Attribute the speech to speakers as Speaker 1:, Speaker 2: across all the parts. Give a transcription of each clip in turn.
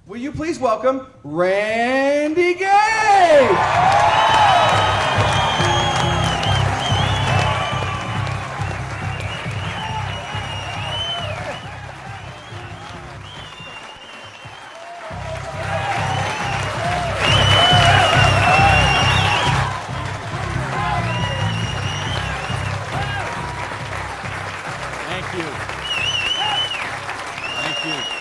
Speaker 1: Will you please welcome Randy Gage?
Speaker 2: Thank you. Thank you.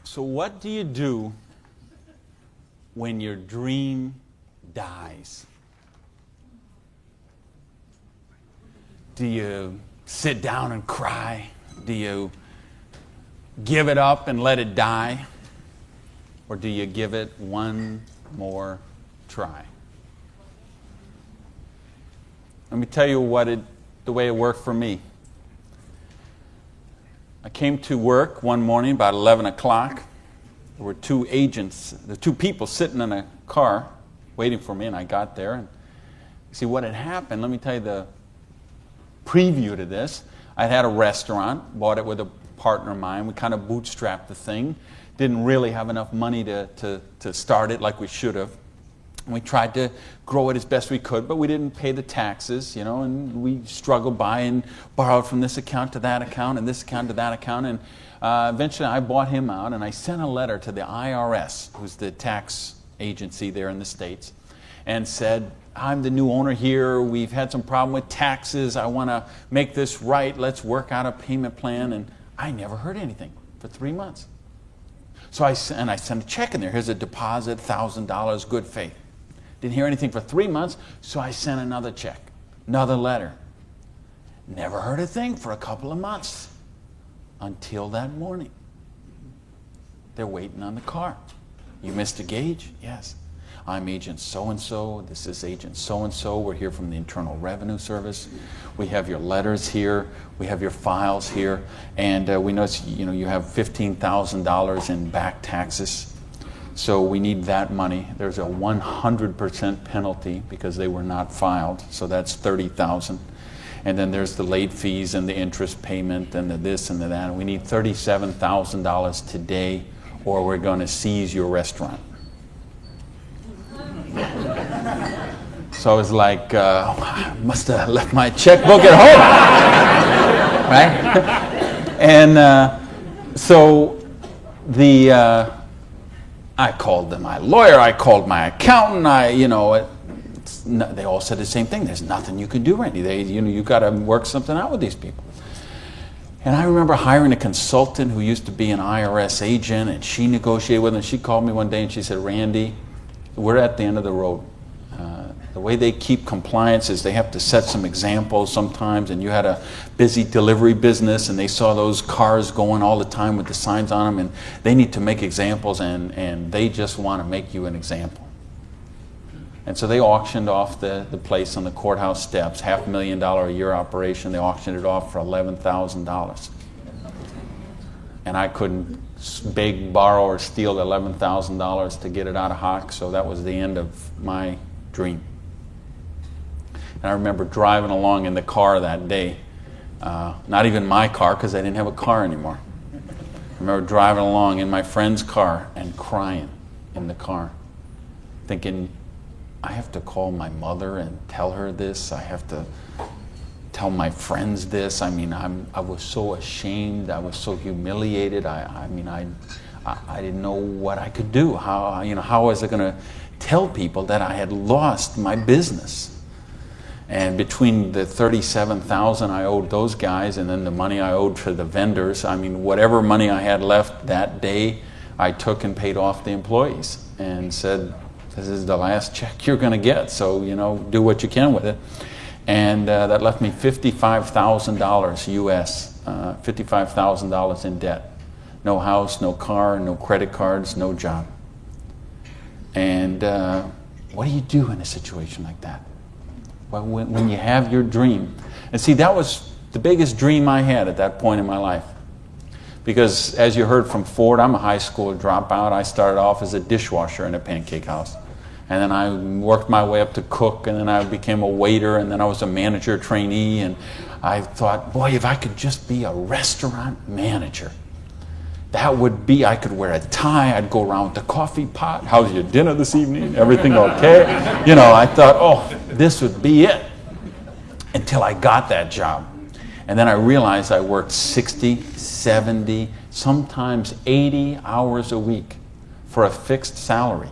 Speaker 2: So what do you do when your dream dies? Do you sit down and cry? Do you give it up and let it die? Or do you give it one more try? Let me tell you the way it worked for me. I came to work one morning about 11 o'clock. There were two people sitting in a car waiting for me, and I got there. And see what had happened, let me tell you the preview to this. I had a restaurant, bought it with a partner of mine. We kind of bootstrapped the thing. Didn't really have enough money to start it like we should have. And we tried to grow it as best we could, but we didn't pay the taxes, and we struggled by and borrowed from this account to that account and this account to that account. And eventually I bought him out, and I sent a letter to the IRS, who's the tax agency there in the States, and said, I'm the new owner here. We've had some problem with taxes. I want to make this right. Let's work out a payment plan. And I never heard anything for 3 months. So I sent a check in there. Here's a deposit, $1,000, good faith. Didn't hear anything for 3 months, so I sent another check, another letter. Never heard a thing for a couple of months until that morning. They're waiting on the car. You Mr. Gage? Yes. I'm Agent so-and-so. This is Agent so-and-so. We're here from the Internal Revenue Service. We have your letters here. We have your files here. And we notice you have $15,000 in back taxes. So we need that money. There's a 100% penalty because they were not filed. So that's $30,000. And then there's the late fees and the interest payment and the this and the that. And we need $37,000 today, or we're going to seize your restaurant. So I was like, I must have left my checkbook at home, right? And so I called my lawyer, I called my accountant, they all said the same thing. There's nothing you can do, Randy. You got to work something out with these people. And I remember hiring a consultant who used to be an IRS agent, and she negotiated with him. She called me one day and she said, Randy, we're at the end of the road. The way they keep compliance is they have to set some examples sometimes, and you had a busy delivery business and they saw those cars going all the time with the signs on them, and they need to make examples, and they just want to make you an example. And so they auctioned off the place on the courthouse steps, $500,000 a year operation. They auctioned it off for $11,000. And I couldn't beg, borrow, or steal the $11,000 to get it out of hock, so that was the end of my dream. And I remember driving along in the car that day, not even my car because I didn't have a car anymore. I remember driving along in my friend's car and crying in the car, thinking, I have to call my mother and tell her this. I have to tell my friends this. I was so ashamed. I was so humiliated. I didn't know what I could do. How was I going to tell people that I had lost my business? And between the $37,000 I owed those guys and then the money I owed to the vendors, whatever money I had left that day, I took and paid off the employees and said, this is the last check you're going to get, so do what you can with it. And that left me $55,000 US, $55,000 in debt. No house, no car, no credit cards, no job. And what do you do in a situation like that? Well, when you have your dream. And see, that was the biggest dream I had at that point in my life. Because as you heard from Ford, I'm a high school dropout. I started off as a dishwasher in a pancake house. And then I worked my way up to cook, and then I became a waiter, and then I was a manager trainee. And I thought, boy, if I could just be a restaurant manager, that would be, I could wear a tie, I'd go around with the coffee pot. How's your dinner this evening? Everything okay? You know, I thought, oh, this would be it. Until I got that job. And then I realized I worked 60, 70, sometimes 80 hours a week for a fixed salary.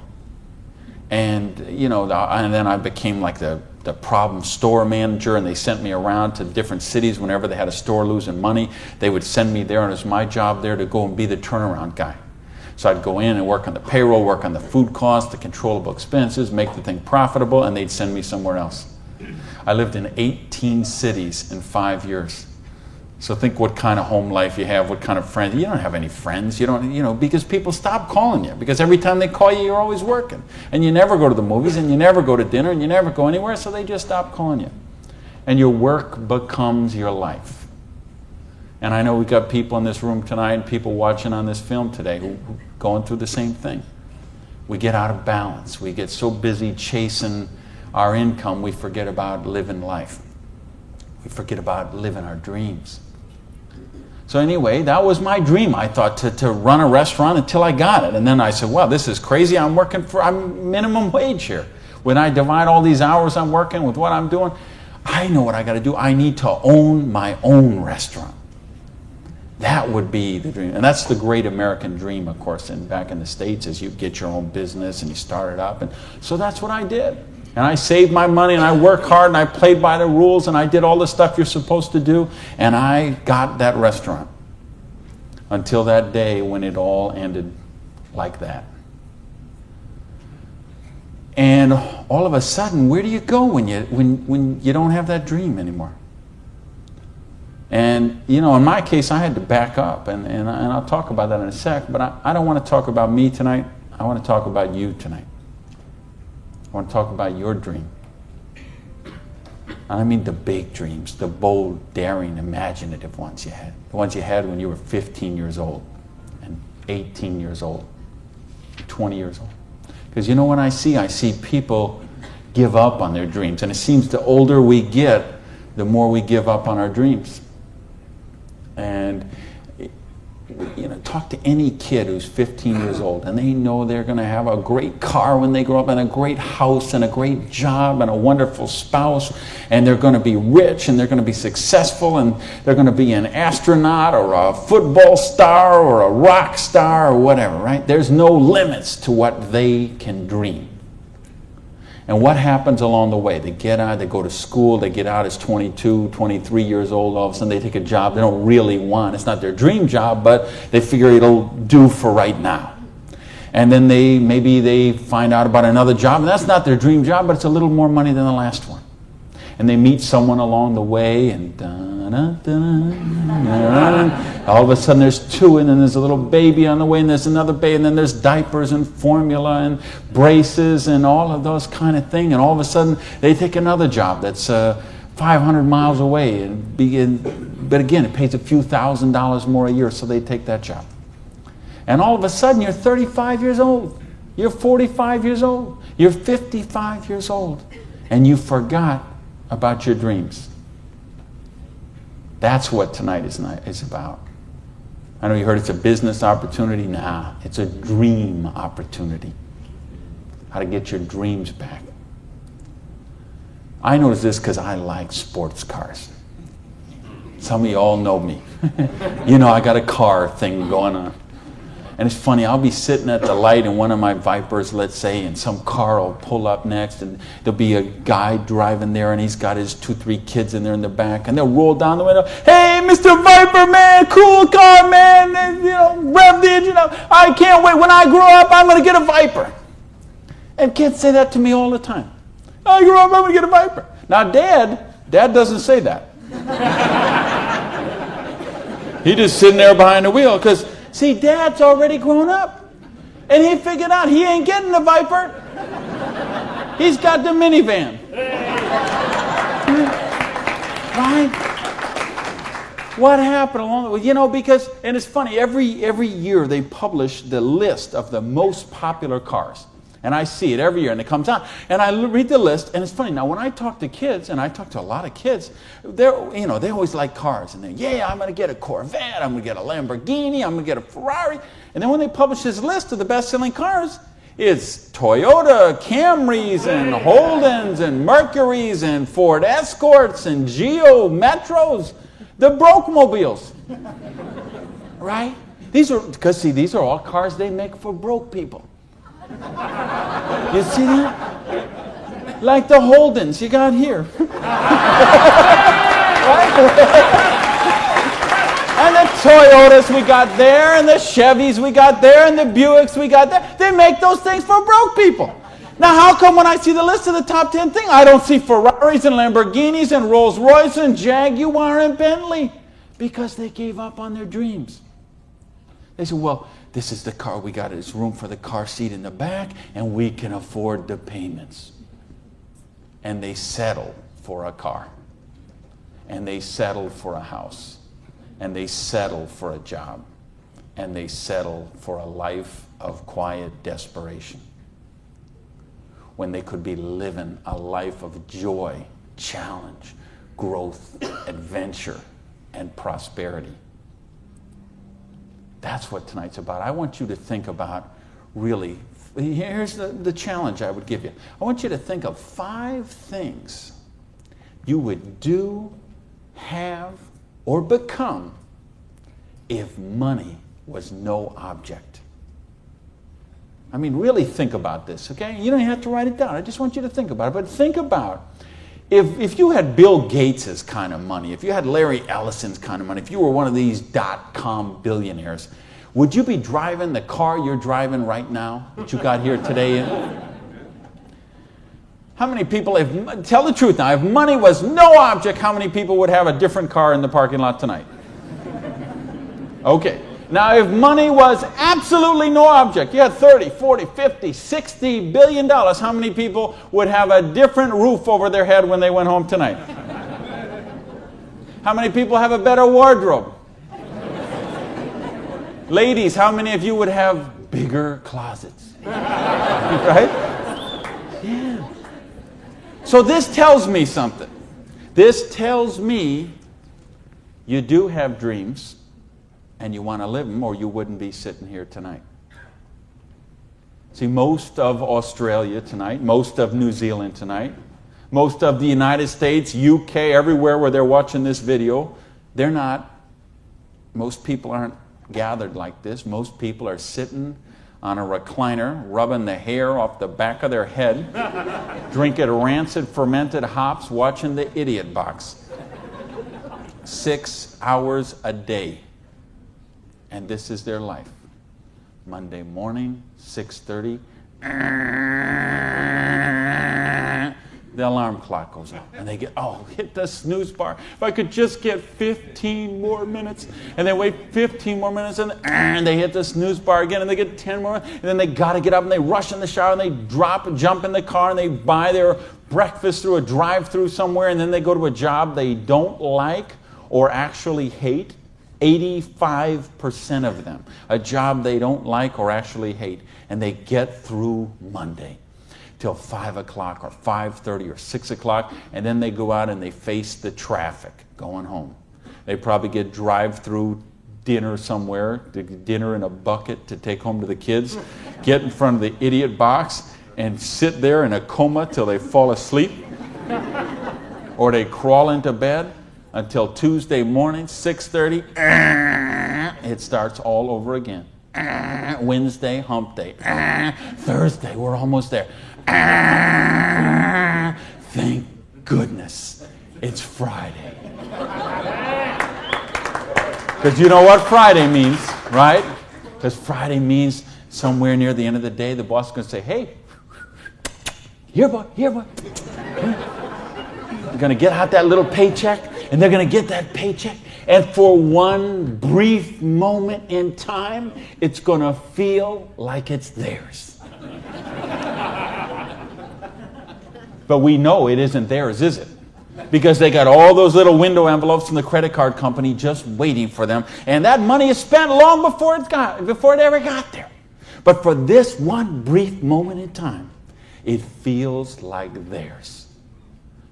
Speaker 2: And, you know, and then I became like the problem store manager, and they sent me around to different cities whenever they had a store losing money. They would send me there, and it was my job there to go and be the turnaround guy. So I'd go in and work on the payroll, work on the food costs, the controllable expenses, make the thing profitable, and they'd send me somewhere else. I lived in 18 cities in 5 years. So think what kind of home life you have, what kind of friends. You don't have any friends. You don't, you know, because people stop calling you. Because every time they call you, you're always working. And you never go to the movies, and you never go to dinner, and you never go anywhere, so they just stop calling you. And your work becomes your life. And I know we got people in this room tonight and people watching on this film today who are going through the same thing. We get out of balance. We get so busy chasing our income, we forget about living life. We forget about living our dreams. So anyway, that was my dream. I thought to run a restaurant until I got it. And then I said, wow, this is crazy. I'm minimum wage here. When I divide all these hours I'm working with what I'm doing, I know what I got to do. I need to own my own restaurant. That would be the dream. And that's the great American dream, of course, back in the States, is you get your own business and you start it up. And so that's what I did. And I saved my money, and I worked hard, and I played by the rules, and I did all the stuff you're supposed to do, and I got that restaurant. Until that day when it all ended like that. And all of a sudden, where do you go when you don't have that dream anymore? And, you know, in my case, I had to back up, and I'll talk about that in a sec, but I don't want to talk about me tonight. I want to talk about you tonight. I want to talk about your dream. I mean the big dreams, the bold, daring, imaginative ones you had. The ones you had when you were 15 years old, and 18 years old, 20 years old. Because you know what I see people give up on their dreams. And it seems the older we get, the more we give up on our dreams. And you know, talk to any kid who's 15 years old, and they know they're going to have a great car when they grow up, and a great house, and a great job, and a wonderful spouse, and they're going to be rich, and they're going to be successful, and they're going to be an astronaut, or a football star, or a rock star, or whatever, right? There's no limits to what they can dream. And what happens along the way? They get out, they go to school, they get out as 22, 23 years old, all of a sudden they take a job they don't really want. It's not their dream job, but they figure it'll do for right now. And then maybe they find out about another job, and that's not their dream job, but it's a little more money than the last one. And they meet someone along the way, and all of a sudden there's two, and then there's a little baby on the way, and there's another baby, and then there's diapers and formula and braces and all of those kind of things. And all of a sudden they take another job that's 500 miles away, but again, it pays a few $1,000s more a year, so they take that job. And all of a sudden you're 35 years old, you're 45 years old, you're 55 years old, and you forgot about your dreams. That's what tonight is about. I know you heard it's a business opportunity. Nah, it's a dream opportunity. How to get your dreams back. I noticed this because I like sports cars. Some of you all know me. You know, I got a car thing going on. And it's funny, I'll be sitting at the light in one of my Vipers, let's say, and some car will pull up next, and there'll be a guy driving there, and he's got his 2-3 kids in there in the back, and they'll roll down the window, "Hey, Mr. Viper, man, cool car, man, and, you know, rev the engine up. I can't wait. When I grow up, I'm going to get a Viper." And kids say that to me all the time. "I grow up, I'm going to get a Viper." Now, Dad doesn't say that. He just sitting there behind the wheel, because see, Dad's already grown up. And he figured out he ain't getting the Viper. He's got the minivan. Right? What happened along the way? You know, because, and it's funny, every year they publish the list of the most popular cars. And I see it every year, and it comes out. And I read the list, and it's funny. Now, when I talk to kids, and I talk to a lot of kids, they always like cars. And I'm going to get a Corvette, I'm going to get a Lamborghini, I'm going to get a Ferrari. And then when they publish this list of the best-selling cars, it's Toyota Camrys and Holdens and Mercurys and Ford Escorts and Geo Metros, the broke mobiles, right? These are all cars they make for broke people. You see that? Like the Holdens you got here. Right? And the Toyotas we got there, and the Chevys we got there, and the Buicks we got there. They make those things for broke people. Now, how come when I see the list of the top 10 things, I don't see Ferraris and Lamborghinis and Rolls Royce and Jaguar and Bentley? Because they gave up on their dreams. They said, well, this is the car we got. There's room for the car seat in the back, and we can afford the payments. And they settle for a car. And they settle for a house. And they settle for a job. And they settle for a life of quiet desperation. When they could be living a life of joy, challenge, growth, adventure, and prosperity. That's what tonight's about. I want you to think about, really, here's the challenge I would give you. I want you to think of 5 things you would do, have, or become if money was no object. I mean, really think about this, okay? You don't have to write it down. I just want you to think about it. But think about if you had Bill Gates' kind of money, if you had Larry Ellison's kind of money, if you were one of these .com billionaires, would you be driving the car you're driving right now that you got here today in? How many people, tell the truth now, if money was no object, how many people would have a different car in the parking lot tonight? Okay. Now, if money was absolutely no object, you had 30, 40, 50, 60 billion dollars, how many people would have a different roof over their head when they went home tonight? How many people have a better wardrobe? Ladies, how many of you would have bigger closets? Right? Yeah. So this tells me something. This tells me you do have dreams. And you want to live them, or you wouldn't be sitting here tonight. See, most of Australia tonight, most of New Zealand tonight, most of the United States, UK, everywhere where they're watching this video, most people aren't gathered like this. Most people are sitting on a recliner, rubbing the hair off the back of their head, drinking rancid fermented hops, watching the Idiot Box. 6 hours a day. And this is their life. Monday morning, 6:30, the alarm clock goes off. And they hit the snooze bar. If I could just get 15 more minutes. And they wait 15 more minutes, and they hit the snooze bar again, and they get 10 more. And then they got to get up, and they rush in the shower, and they jump in the car, and they buy their breakfast through a drive-through somewhere, and then they go to a job they don't like or actually hate. 85% of them, a job they don't like or actually hate, and they get through Monday till 5 o'clock or 5:30 or 6 o'clock, and then they go out and they face the traffic going home. They probably get drive-through dinner somewhere, dinner in a bucket to take home to the kids, get in front of the Idiot Box and sit there in a coma till they fall asleep, or they crawl into bed. Until Tuesday morning, 6:30, it starts all over again. Wednesday, hump day. Thursday, we're almost there. Thank goodness it's Friday. Because you know what Friday means, right? Because Friday means somewhere near the end of the day, the boss is going to say, hey, here, boy. You're going to get out that little paycheck. And they're going to get that paycheck. And for one brief moment in time, it's going to feel like it's theirs. But we know it isn't theirs, is it? because they got all those little window envelopes from the credit card company just waiting for them. And that money is spent long before it ever got there. But for this one brief moment in time, it feels like theirs.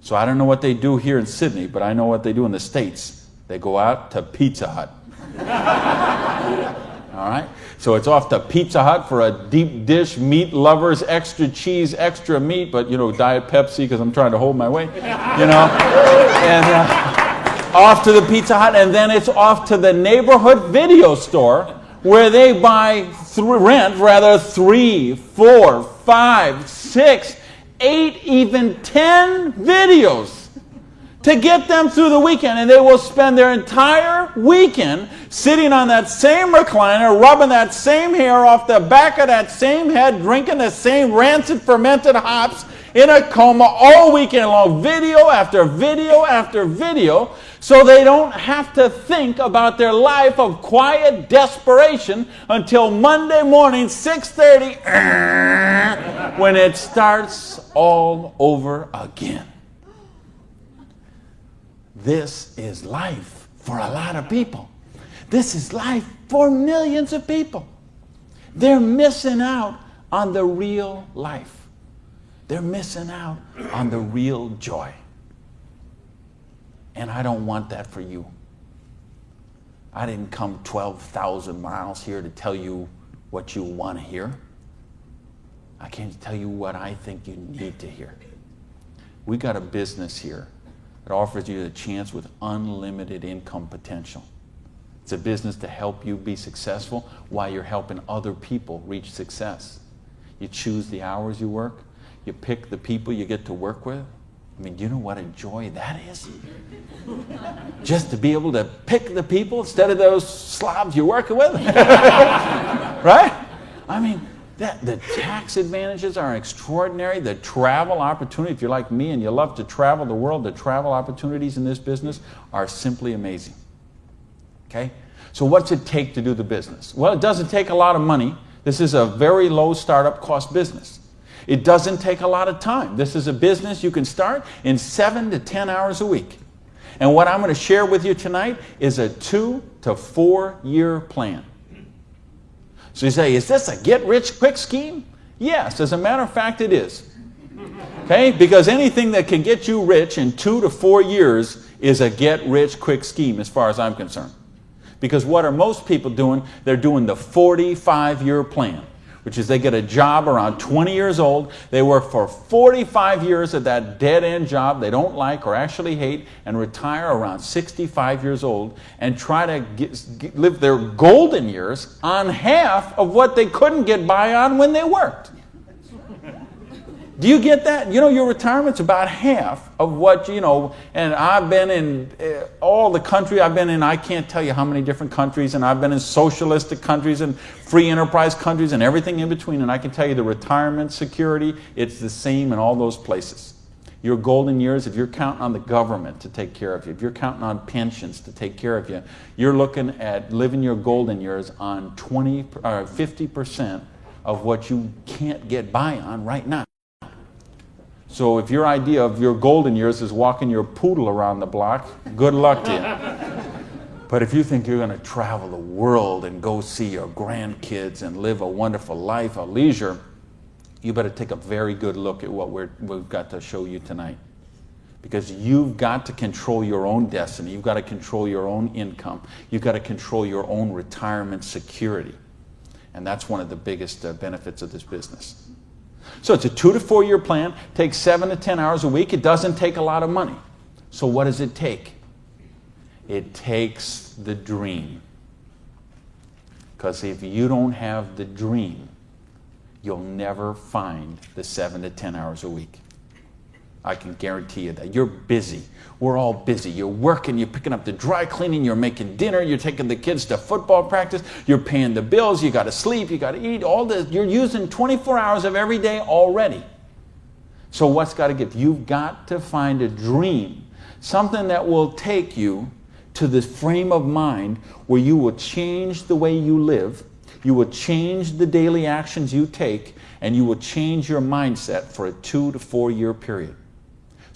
Speaker 2: So I don't know what they do here in Sydney, but I know what they do in the States. They go out to Pizza Hut. All right? So it's off to Pizza Hut for a deep dish, meat lovers, extra cheese, extra meat, but, Diet Pepsi because I'm trying to hold my weight, And off to the Pizza Hut, and then it's off to the neighborhood video store where they rent 3, 4, 5, 6, 8, even 10 videos to get them through the weekend. And they will spend their entire weekend sitting on that same recliner, rubbing that same hair off the back of that same head, drinking the same rancid fermented hops in a coma all weekend long, video after video after video, so they don't have to think about their life of quiet desperation until Monday morning, 6:30, when it starts all over again. This is life for a lot of people. This is life for millions of people. They're missing out on the real life. They're missing out on the real joy. And I don't want that for you. I didn't come 12,000 miles here to tell you what you want to hear. I came to tell you what I think you need to hear. We got a business here that offers you a chance with unlimited income potential. It's a business to help you be successful while you're helping other people reach success. You choose the hours you work. You pick the people you get to work with. I mean, do you know what a joy that is? Just to be able to pick the people instead of those slobs you're working with. Right? I mean, the tax advantages are extraordinary. The travel opportunity, if you're like me and you love to travel the world, the travel opportunities in this business are simply amazing. Okay? So what's it take to do the business? Well, it doesn't take a lot of money. This is a very low startup cost business. It doesn't take a lot of time. This is a business you can start in 7 to 10 hours a week. And what I'm going to share with you tonight is a 2 to 4 year plan. So you say, is this a get-rich-quick scheme? Yes, as a matter of fact, it is. Okay? Because anything that can get you rich in 2 to 4 years is a get-rich-quick scheme as far as I'm concerned. Because what are most people doing? They're doing the 45-year plan, which is they get a job around 20 years old. They work for 45 years at that dead-end job they don't like or actually hate and retire around 65 years old and try to live their golden years on half of what they couldn't get by on when they worked. Do you get that? Your retirement's about half of what, and I've been in all the country I've been in. I can't tell you how many different countries, and I've been in socialistic countries and free enterprise countries and everything in between, and I can tell you the retirement security, it's the same in all those places. Your golden years, if you're counting on the government to take care of you, if you're counting on pensions to take care of you, you're looking at living your golden years on 50% of what you can't get by on right now. So if your idea of your golden years is walking your poodle around the block, good luck to you. But if you think you're going to travel the world and go see your grandkids and live a wonderful life, a leisure, you better take a very good look at what we've got to show you tonight. Because you've got to control your own destiny. You've got to control your own income. You've got to control your own retirement security. And that's one of the biggest benefits of this business. So it's a 2 to 4 year plan, takes 7 to 10 hours a week. It doesn't take a lot of money. So what does it take? It takes the dream. Because if you don't have the dream, you'll never find the 7 to 10 hours a week. I can guarantee you that. You're busy. We're all busy. You're working, you're picking up the dry cleaning, you're making dinner, you're taking the kids to football practice, you're paying the bills, you got to sleep, you got to eat, all this. You're using 24 hours of every day already. So what's got to give? You've got to find a dream, something that will take you to this frame of mind where you will change the way you live, you will change the daily actions you take, and you will change your mindset for a 2 to 4 year period.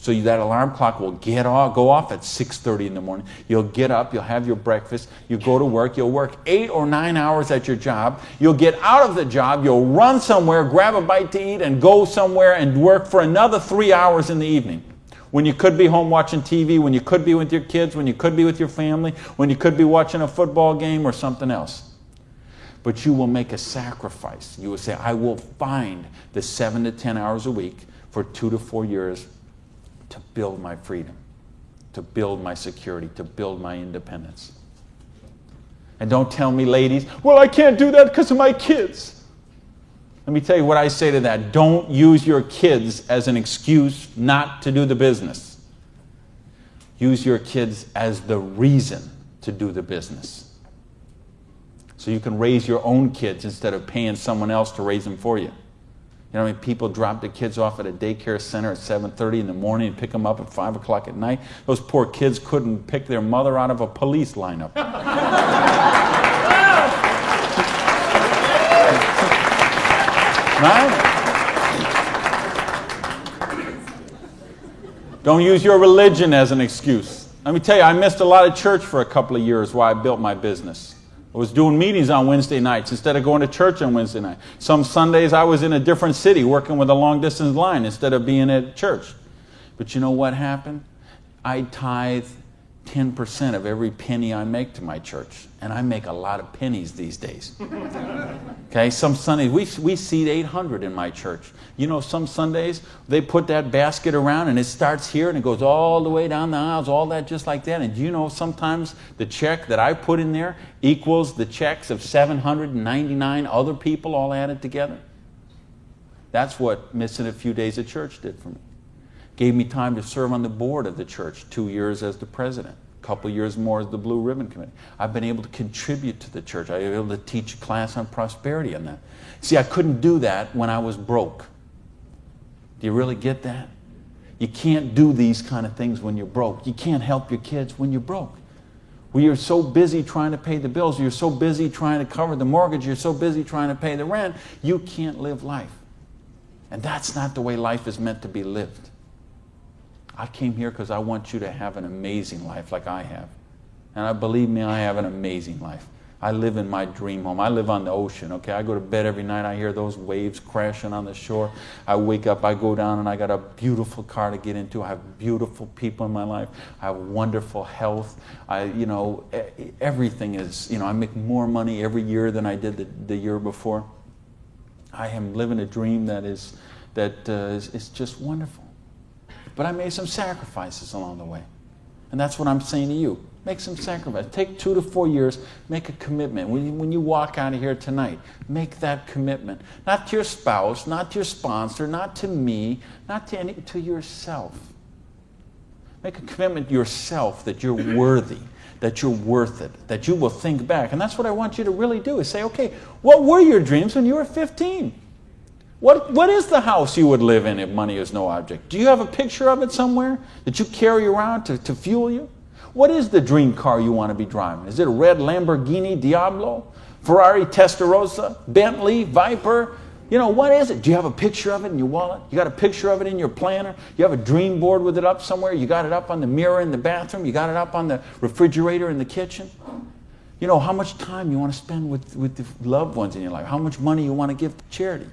Speaker 2: So that alarm clock will go off at 6:30 in the morning. You'll get up, you'll have your breakfast, you go to work, you'll work 8 or 9 hours at your job, you'll get out of the job, you'll run somewhere, grab a bite to eat, and go somewhere and work for another 3 hours in the evening. When you could be home watching TV, when you could be with your kids, when you could be with your family, when you could be watching a football game or something else. But you will make a sacrifice. You will say, I will find the 7 to 10 hours a week for 2 to 4 years to build my freedom, to build my security, to build my independence. And don't tell me, ladies, well, I can't do that because of my kids. Let me tell you what I say to that. Don't use your kids as an excuse not to do the business. Use your kids as the reason to do the business. So you can raise your own kids instead of paying someone else to raise them for you. You know, people drop the kids off at a daycare center at 7:30 in the morning and pick them up at 5 o'clock at night. Those poor kids couldn't pick their mother out of a police lineup. Right? Don't use your religion as an excuse. Let me tell you, I missed a lot of church for a couple of years while I built my business. I was doing meetings on Wednesday nights instead of going to church on Wednesday night. Some Sundays I was in a different city working with a long-distance line instead of being at church. But you know what happened? I tithe 10% of every penny I make to my church. And I make a lot of pennies these days. Okay, some Sundays, we seat 800 in my church. You know, some Sundays, they put that basket around and it starts here and it goes all the way down the aisles, all that just like that. And you know, sometimes the check that I put in there equals the checks of 799 other people all added together. That's what missing a few days of church did for me. Gave me time to serve on the board of the church, 2 years as the president, a couple years more as the Blue Ribbon Committee. I've been able to contribute to the church. I've been able to teach a class on prosperity on that. See, I couldn't do that when I was broke. Do you really get that? You can't do these kind of things when you're broke. You can't help your kids when you're broke. When you're so busy trying to pay the bills, you're so busy trying to cover the mortgage, you're so busy trying to pay the rent, you can't live life. And that's not the way life is meant to be lived. I came here because I want you to have an amazing life like I have. And believe me, I have an amazing life. I live in my dream home. I live on the ocean, okay? I go to bed every night. I hear those waves crashing on the shore. I wake up, I go down, and I got a beautiful car to get into. I have beautiful people in my life. I have wonderful health. Everything is, I make more money every year than I did the year before. I am living a dream that is just wonderful. But I made some sacrifices along the way. And that's what I'm saying to you. Make some sacrifice. Take 2 to 4 years. Make a commitment. When you walk out of here tonight, make that commitment. Not to your spouse, not to your sponsor, not to me, not to yourself. Make a commitment to yourself that you're worthy, that you're worth it, that you will think back. And that's what I want you to really do, is say, okay, what were your dreams when you were 15? What is the house you would live in if money is no object? Do you have a picture of it somewhere that you carry around to fuel you? What is the dream car you want to be driving? Is it a red Lamborghini Diablo, Ferrari Testarossa, Bentley, Viper? What is it? Do you have a picture of it in your wallet? You got a picture of it in your planner? You have a dream board with it up somewhere? You got it up on the mirror in the bathroom? You got it up on the refrigerator in the kitchen? How much time you want to spend with the loved ones in your life? How much money you want to give to charity?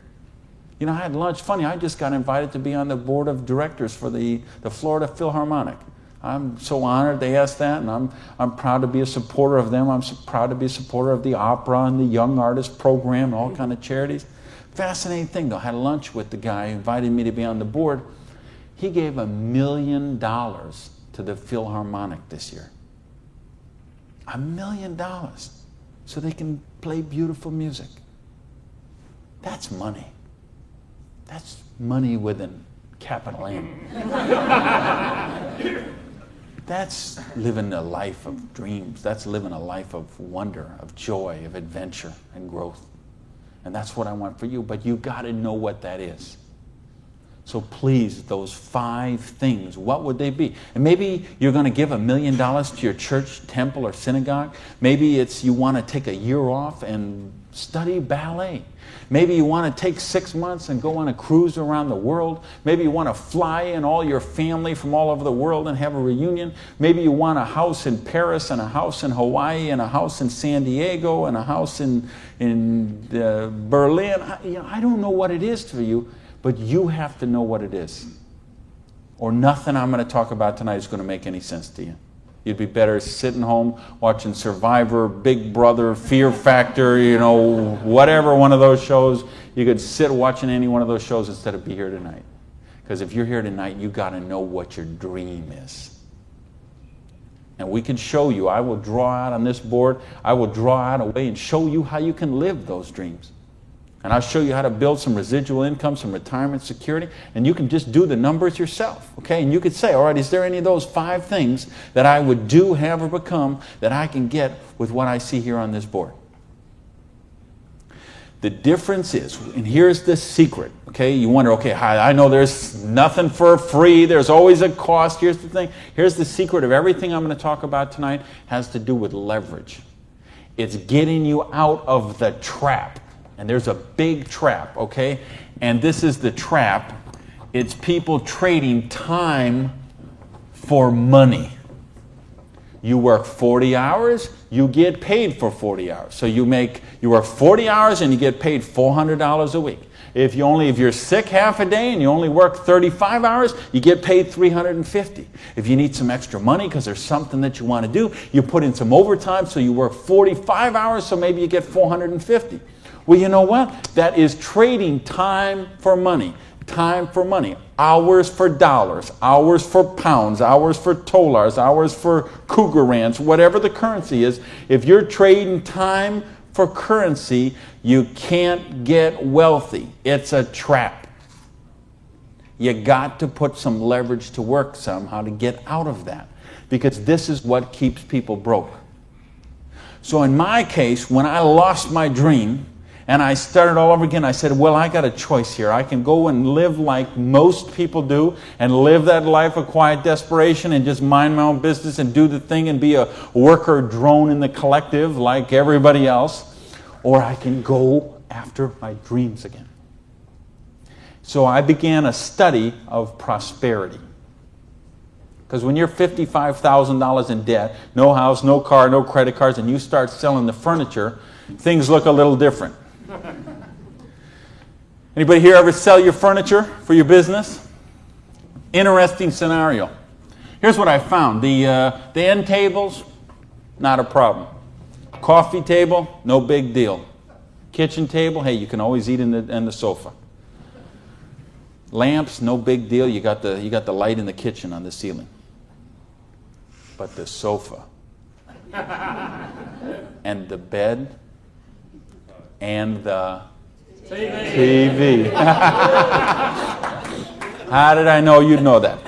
Speaker 2: I had lunch. Funny, I just got invited to be on the board of directors for the Florida Philharmonic. I'm so honored they asked that, and I'm proud to be a supporter of them. I'm so proud to be a supporter of the opera and the Young Artist Program and all kind of charities. Fascinating thing, though. I had lunch with the guy who invited me to be on the board. He gave $1 million to the Philharmonic this year. $1 million so they can play beautiful music. That's money. That's money with a capital M. That's living a life of dreams. That's living a life of wonder, of joy, of adventure and growth. And that's what I want for you. But you got to know what that is. So please, those 5 things, what would they be? And maybe you're going to give $1 million to your church, temple, or synagogue. Maybe it's you want to take a year off and study ballet. Maybe you want to take 6 months and go on a cruise around the world. Maybe you want to fly in all your family from all over the world and have a reunion. Maybe you want a house in Paris and a house in Hawaii and a house in San Diego and a house in Berlin. I don't know what it is for you, but you have to know what it is. Or nothing I'm going to talk about tonight is going to make any sense to you. You'd be better sitting home watching Survivor, Big Brother, Fear Factor, whatever one of those shows. You could sit watching any one of those shows instead of be here tonight. Because if you're here tonight, you got to know what your dream is. And we can show you. I will draw out on this board. I will draw out a way and show you how you can live those dreams. And I'll show you how to build some residual income, some retirement security, and you can just do the numbers yourself, okay? And you could say, all right, is there any of those 5 things that I would do, have, or become that I can get with what I see here on this board? The difference is, and here's the secret, okay? You wonder, okay, I know there's nothing for free. There's always a cost. Here's the thing. Here's the secret of everything I'm going to talk about tonight has to do with leverage. It's getting you out of the trap. And there's a big trap, okay? And this is the trap. It's people trading time for money. You work 40 hours, you get paid for 40 hours. So you work 40 hours and you get paid $400 a week. If you're sick half a day and you only work 35 hours, you get paid $350. If you need some extra money because there's something that you want to do, you put in some overtime, so you work 45 hours, so maybe you get $450. Well, you know what? That is trading time for money. Time for money. Hours for dollars. Hours for pounds. Hours for dollars. Hours for Krugerrands. Whatever the currency is. If you're trading time for currency, you can't get wealthy. It's a trap. You got to put some leverage to work somehow to get out of that. Because this is what keeps people broke. So in my case, when I lost my dream, and I started all over again, I said, well, I got a choice here. I can go and live like most people do and live that life of quiet desperation and just mind my own business and do the thing and be a worker drone in the collective like everybody else. Or I can go after my dreams again. So I began a study of prosperity. Because when you're $55,000 in debt, no house, no car, no credit cards, and you start selling the furniture, things look a little different. Anybody here ever sell your furniture for your business? Interesting scenario. Here's what I found. The end tables, not a problem. Coffee table, no big deal. Kitchen table, hey, you can always eat in the sofa. Lamps, no big deal. You got the light in the kitchen on the ceiling. But the sofa and the bed and the TV. How did I know you'd know that?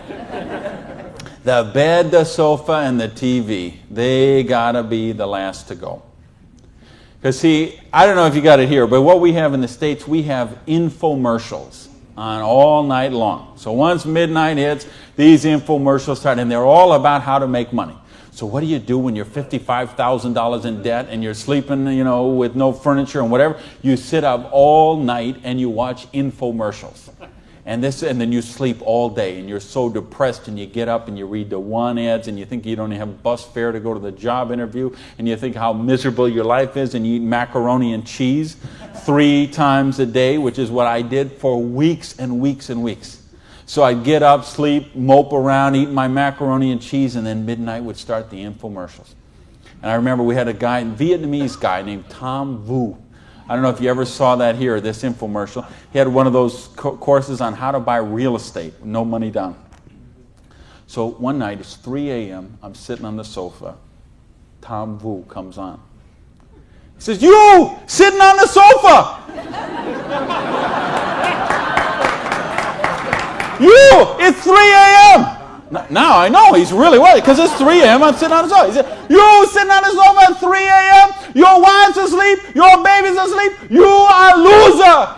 Speaker 2: The bed, the sofa, and the TV, they gotta be the last to go. Because see, I don't know if you got it here, but what we have in the States, we have infomercials on all night long. So once midnight hits, these infomercials start, and they're all about how to make money. So what do you do when you're $55,000 in debt and you're sleeping, with no furniture and whatever? You sit up all night and you watch infomercials. And then you sleep all day and you're so depressed, and you get up and you read the one ads and you think you don't have bus fare to go to the job interview, and you think how miserable your life is, and you eat macaroni and cheese 3 times a day, which is what I did for weeks and weeks and weeks. So I'd get up, sleep, mope around, eat my macaroni and cheese, and then midnight would start the infomercials. And I remember we had a Vietnamese guy named Tom Vu. I don't know if you ever saw that here, this infomercial. He had one of those courses on how to buy real estate, no money down. So one night, it's 3 a.m., I'm sitting on the sofa. Tom Vu comes on. He says, "You, sitting on the sofa! You, it's 3 a.m. Now I know he's really worried, because it's 3 a.m. I'm sitting on the sofa. He said, "You sitting on the sofa at 3 a.m. Your wife's asleep. Your baby's asleep. You are a loser.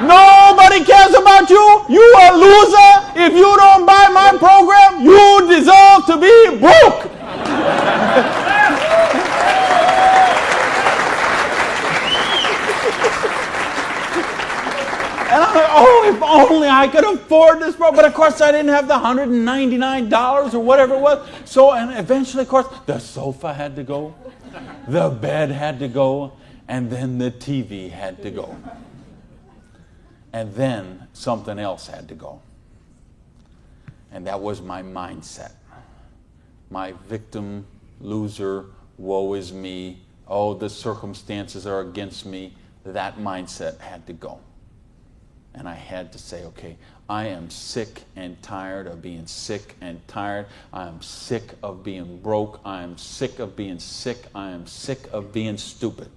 Speaker 2: Nobody cares about you. You a loser. If you don't buy my program, you deserve to be broke. And I'm like, oh, if only I could afford this program. But of course, I didn't have the $199 or whatever it was. So, and eventually, of course, the sofa had to go, the bed had to go, and then the TV had to go. And then something else had to go. And that was my mindset. My victim, loser, woe is me, oh, the circumstances are against me. That mindset had to go. And I had to say, okay, I am sick and tired of being sick and tired. I am sick of being broke. I am sick of being sick. I am sick of being stupid.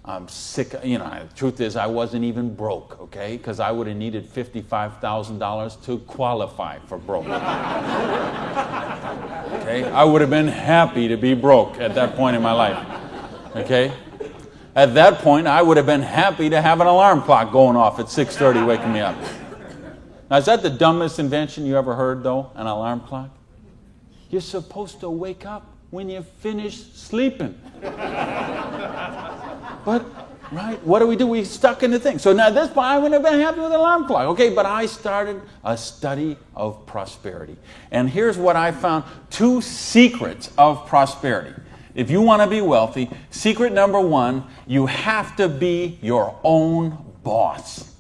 Speaker 2: I'm sick. The truth is I wasn't even broke, okay? Because I would have needed $55,000 to qualify for broke. Okay? I would have been happy to be broke at that point in my life. Okay? At that point, I would have been happy to have an alarm clock going off at 6:30 waking me up. Now, is that the dumbest invention you ever heard, though, an alarm clock? You're supposed to wake up when you finish sleeping. But, right, what do? We stuck in the thing. So now at this point, I wouldn't have been happy with an alarm clock. Okay, but I started a study of prosperity. And here's what I found. 2 secrets of prosperity. If you want to be wealthy, secret number 1, you have to be your own boss.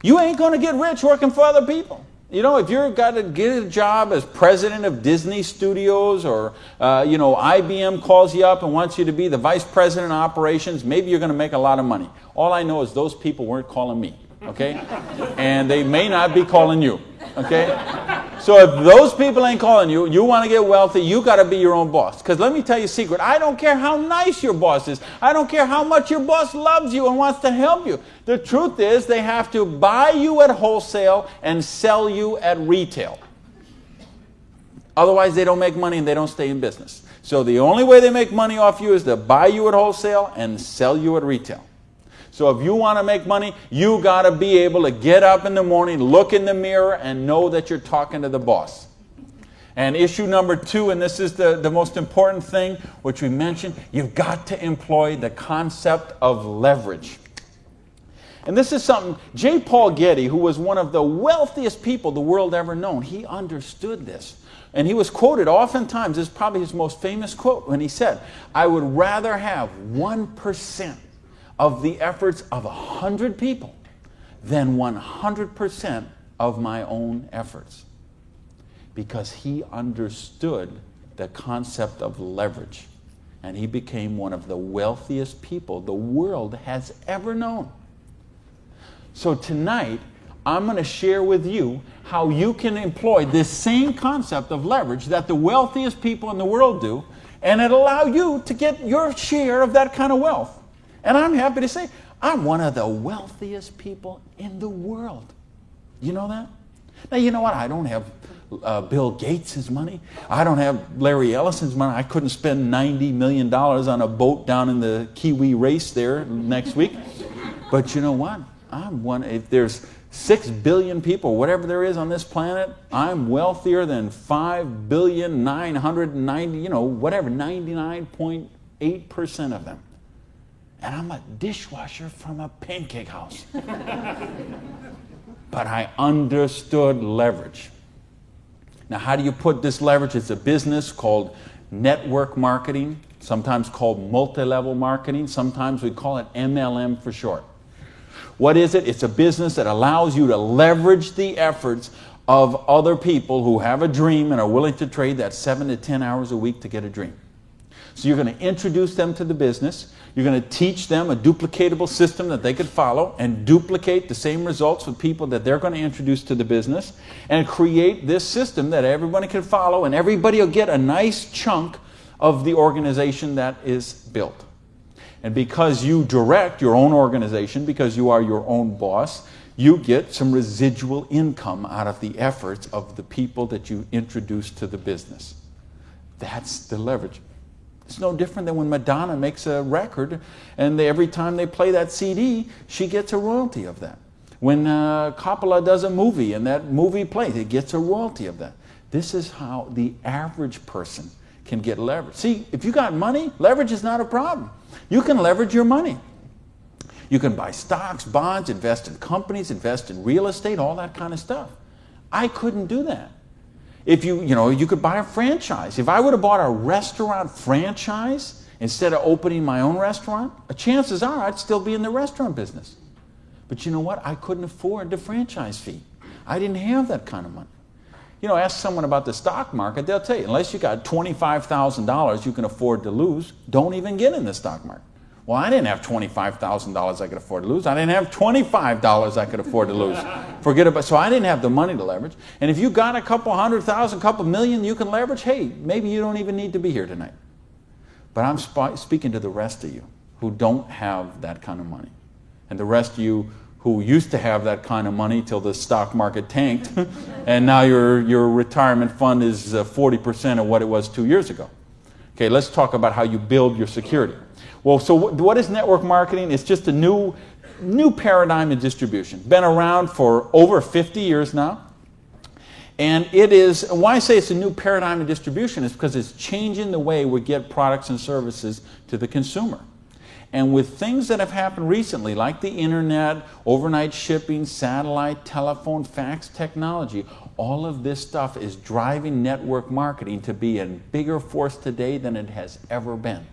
Speaker 2: You ain't going to get rich working for other people. If you've got to get a job as president of Disney Studios or, IBM calls you up and wants you to be the vice president of operations, maybe you're going to make a lot of money. All I know is those people weren't calling me, okay? And they may not be calling you, okay? So if those people ain't calling you, you want to get wealthy, you got to be your own boss. Because let me tell you a secret. I don't care how nice your boss is. I don't care how much your boss loves you and wants to help you. The truth is they have to buy you at wholesale and sell you at retail. Otherwise, they don't make money and they don't stay in business. So the only way they make money off you is to buy you at wholesale and sell you at retail. So if you want to make money, you got to be able to get up in the morning, look in the mirror, and know that you're talking to the boss. And issue number 2, and this is the most important thing, which we mentioned, you've got to employ the concept of leverage. And this is something, J. Paul Getty, who was one of the wealthiest people the world ever known, he understood this. And he was quoted oftentimes, this is probably his most famous quote, when he said, I would rather have 1% of the efforts of 100 people than 100% of my own efforts. Because he understood the concept of leverage. And he became one of the wealthiest people the world has ever known. So tonight, I'm going to share with you how you can employ this same concept of leverage that the wealthiest people in the world do, and it'll allow you to get your share of that kind of wealth. And I'm happy to say, I'm one of the wealthiest people in the world. You know that? Now, you know what? I don't have Bill Gates' money. I don't have Larry Ellison's money. I couldn't spend $90 million on a boat down in the Kiwi race there next week. But you know what? I'm one. If there's 6 billion people, whatever there is on this planet, I'm wealthier than 99.8% of them. And I'm a dishwasher from a pancake house. But I understood leverage. Now, how do you put this leverage? It's a business called network marketing, sometimes called multi-level marketing. Sometimes we call it MLM for short. What is it? It's a business that allows you to leverage the efforts of other people who have a dream and are willing to trade that 7 to 10 hours a week to get a dream. So you're going to introduce them to the business. You're going to teach them a duplicatable system that they could follow and duplicate the same results with people that they're going to introduce to the business and create this system that everybody can follow, and everybody will get a nice chunk of the organization that is built. And because you direct your own organization, because you are your own boss, you get some residual income out of the efforts of the people that you introduce to the business. That's the leverage. It's no different than when Madonna makes a record and every time they play that CD, she gets a royalty of that. When Coppola does a movie and that movie plays, it gets a royalty of that. This is how the average person can get leverage. See, if you got money, leverage is not a problem. You can leverage your money. You can buy stocks, bonds, invest in companies, invest in real estate, all that kind of stuff. I couldn't do that. If you could buy a franchise. If I would have bought a restaurant franchise instead of opening my own restaurant, chances are I'd still be in the restaurant business. But you know what? I couldn't afford the franchise fee. I didn't have that kind of money. Ask someone about the stock market, they'll tell you, unless you got $25,000 you can afford to lose, don't even get in the stock market. Well, I didn't have $25,000 I could afford to lose. I didn't have $25 I could afford to lose. Forget about. So I didn't have the money to leverage. And if you got a couple $100,000, couple million you can leverage, hey, maybe you don't even need to be here tonight. But I'm speaking to the rest of you who don't have that kind of money. And the rest of you who used to have that kind of money till the stock market tanked, and now your retirement fund is 40% of what it was 2 years ago. Okay, let's talk about how you build your security. Well, so what is network marketing? It's just a new paradigm in distribution. Been around for over 50 years now. And it is, why I say it's a new paradigm in distribution is because it's changing the way we get products and services to the consumer. And with things that have happened recently, like the internet, overnight shipping, satellite, telephone, fax technology, all of this stuff is driving network marketing to be a bigger force today than it has ever been.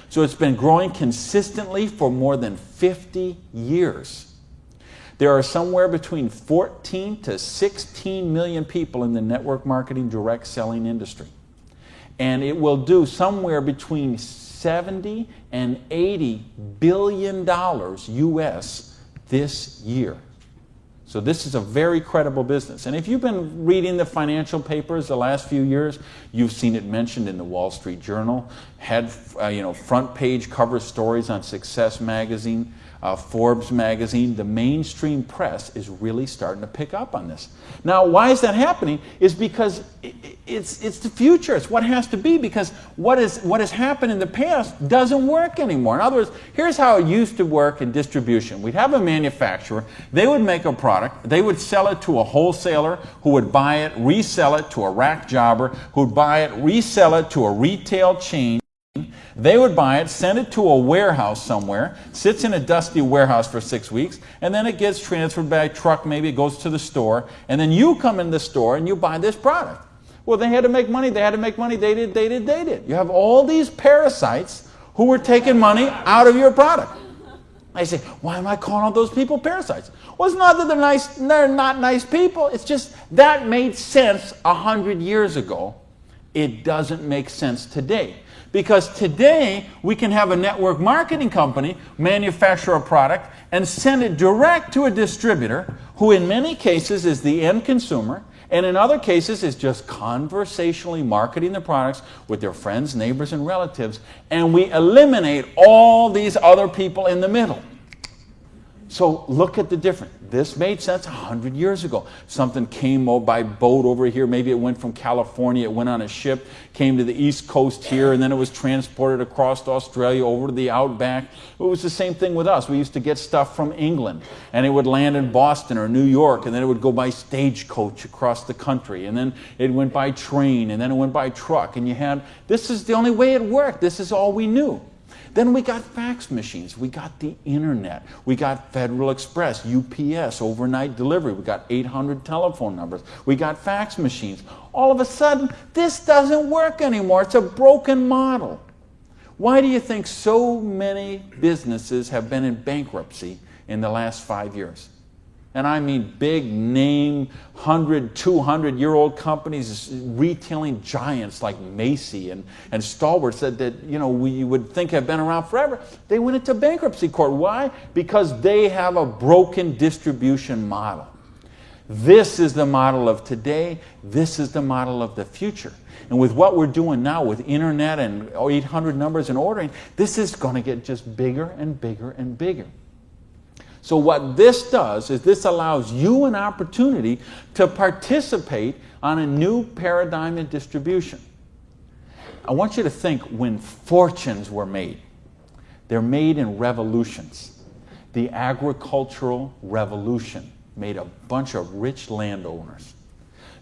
Speaker 2: So it's been growing consistently for more than 50 years. There are somewhere between 14 to 16 million people in the network marketing direct selling industry. And it will do somewhere between 70 and 80 billion dollars US this year. So this is a very credible business. And if you've been reading the financial papers the last few years, you've seen it mentioned in the Wall Street Journal, had front page cover stories on Success Magazine, Forbes Magazine. The mainstream press is really starting to pick up on this. Now, why is that happening? Is because it's the future. It's what has to be, because what has happened in the past doesn't work anymore. In other words, here's how it used to work in distribution. We'd have a manufacturer. They would make a product. They would sell it to a wholesaler who would buy it, resell it to a rack jobber who would buy it, resell it to a retail chain. They would buy it, send it to a warehouse somewhere, sits in a dusty warehouse for 6 weeks, and then it gets transferred by truck, maybe it goes to the store, and then you come in the store and you buy this product. Well, they had to make money, they did. You have all these parasites who were taking money out of your product. I say, why am I calling all those people parasites? Well, it's not that they're not nice people, it's just that made sense 100 years ago. It doesn't make sense today. Because today, we can have a network marketing company manufacture a product and send it direct to a distributor who in many cases is the end consumer, and in other cases is just conversationally marketing the products with their friends, neighbors, and relatives, and we eliminate all these other people in the middle. So look at the difference. This made sense 100 years ago. Something came by boat over here. Maybe it went from California, it went on a ship, came to the East Coast here, and then it was transported across to Australia over to the outback. It was the same thing with us. We used to get stuff from England, and it would land in Boston or New York, and then it would go by stagecoach across the country, and then it went by train, and then it went by truck, and this is the only way it worked. This is all we knew. Then we got fax machines, we got the internet, we got Federal Express, UPS, overnight delivery, we got 800 telephone numbers, we got fax machines. All of a sudden, this doesn't work anymore. It's a broken model. Why do you think so many businesses have been in bankruptcy in the last 5 years? And I mean big name, 100, 200-year-old companies, retailing giants like Macy and Stalwart said that, we would think have been around forever. They went into bankruptcy court. Why? Because they have a broken distribution model. This is the model of today. This is the model of the future. And with what we're doing now with internet and 800 numbers and ordering, this is going to get just bigger and bigger and bigger. So what this does is this allows you an opportunity to participate on a new paradigm in distribution. I want you to think when fortunes were made. They're made in revolutions. The agricultural revolution made a bunch of rich landowners.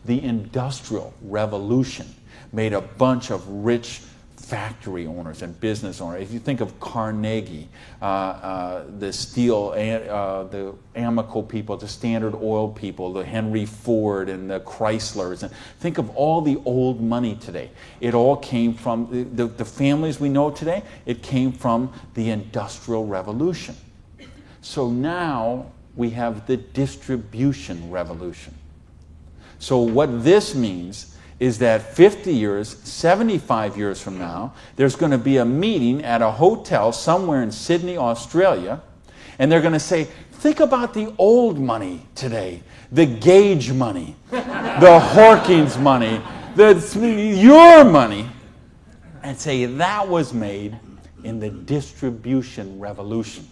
Speaker 2: The industrial revolution made a bunch of rich factory owners and business owners. If you think of Carnegie, the steel, the Amoco people, the Standard Oil people, the Henry Ford and the Chryslers, and think of all the old money today. It all came from the families we know today. It came from the Industrial Revolution. So now we have the distribution revolution. So what this means is that 50 years, 75 years from now, there's going to be a meeting at a hotel somewhere in Sydney, Australia, and they're going to say, think about the old money today, the Gage money, the Hawkins money, your money, and say that was made in the distribution revolution.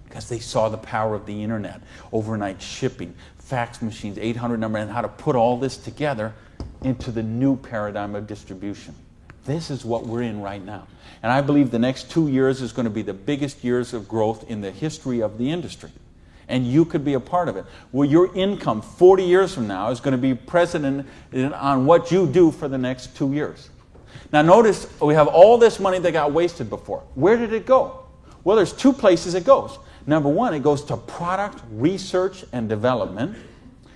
Speaker 2: Because they saw the power of the internet, overnight shipping, fax machines, 800 number, and how to put all this together into the new paradigm of distribution. This is what we're in right now. And I believe the next 2 years is going to be the biggest years of growth in the history of the industry. And you could be a part of it. Well, your income 40 years from now is going to be present on what you do for the next 2 years. Now notice we have all this money that got wasted before. Where did it go? Well, there's two places it goes. Number one, it goes to product research and development.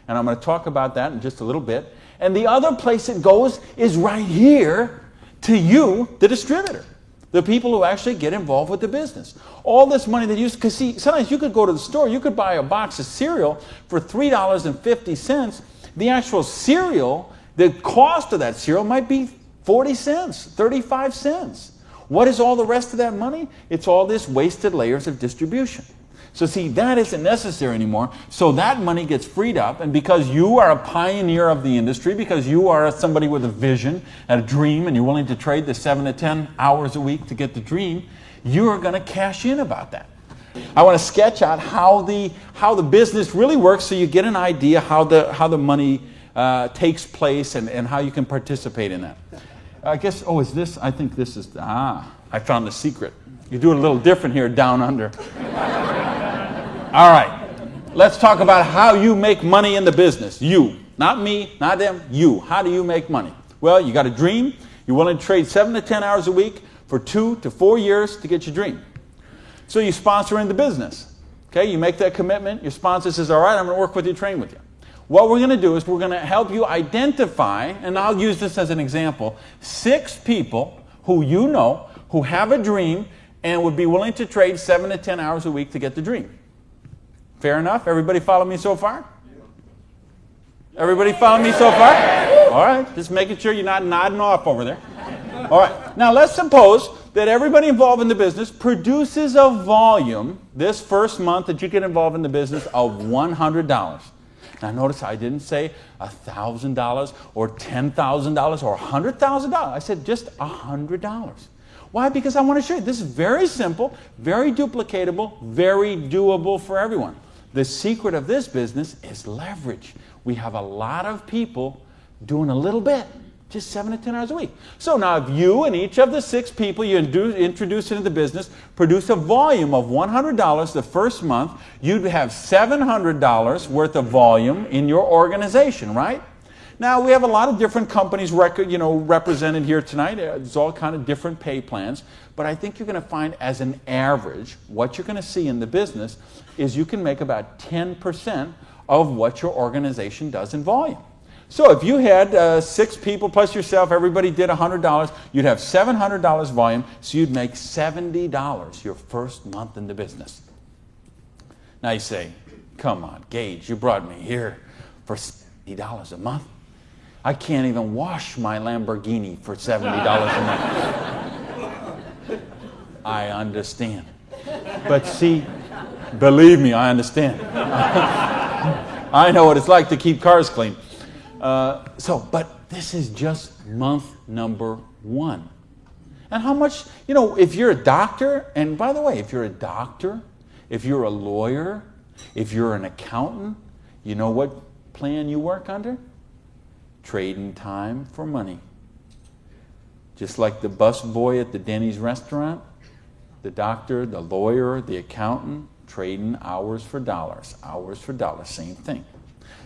Speaker 2: And I'm going to talk about that in just a little bit. And the other place it goes is right here to you, the distributor. The people who actually get involved with the business. All this money that you, because see, sometimes you could go to the store, you could buy a box of cereal for $3.50. The actual cereal, the cost of that cereal might be 40 cents, 35 cents. What is all the rest of that money? It's all this wasted layers of distribution. So see, that isn't necessary anymore. So that money gets freed up, and because you are a pioneer of the industry, because you are somebody with a vision and a dream, and you're willing to trade the 7 to 10 hours a week to get the dream, you are going to cash in about that. I want to sketch out how the business really works, so you get an idea how the money takes place and how you can participate in that. I guess, is this? I think this is, I found the secret. You do it a little different here down under. All right, let's talk about how you make money in the business. You, not me, not them, you. How do you make money? Well, you got a dream. You're willing to trade 7 to 10 hours a week for 2 to 4 years to get your dream. So you sponsor in the business. Okay, you make that commitment. Your sponsor says, all right, I'm going to work with you, train with you. What we're going to do is we're going to help you identify, and I'll use this as an example, 6 people who you know who have a dream and would be willing to trade 7 to 10 hours a week to get the dream. Fair enough? Everybody follow me so far? Everybody follow me so far? All right, just making sure you're not nodding off over there. All right, now let's suppose that everybody involved in the business produces a volume this first month that you get involved in the business of $100. Now notice I didn't say $1,000 or $10,000 or $100,000. I said just $100. Why? Because I want to show you this is very simple, very duplicatable, very doable for everyone. The secret of this business is leverage. We have a lot of people doing a little bit, just 7 to 10 hours a week. So now if you and each of the 6 people you introduce into the business produce a volume of $100 the first month, you'd have $700 worth of volume in your organization, right? Now, we have a lot of different companies represented here tonight. There's all kind of different pay plans. But I think you're going to find as an average, what you're going to see in the business is you can make about 10% of what your organization does in volume. So if you had 6 people plus yourself, everybody did $100, you'd have $700 volume, so you'd make $70 your first month in the business. Now you say, come on, Gage, you brought me here for $70 a month. I can't even wash my Lamborghini for $70 a month. I understand. But see, believe me, I understand. I know what it's like to keep cars clean. But this is just month number 1. And how much, if you're a doctor, and by the way, if you're a doctor, if you're a lawyer, if you're an accountant, you know what plan you work under? Trading time for money. Just like the bus boy at the Denny's restaurant, the doctor, the lawyer, the accountant, trading hours for dollars, same thing.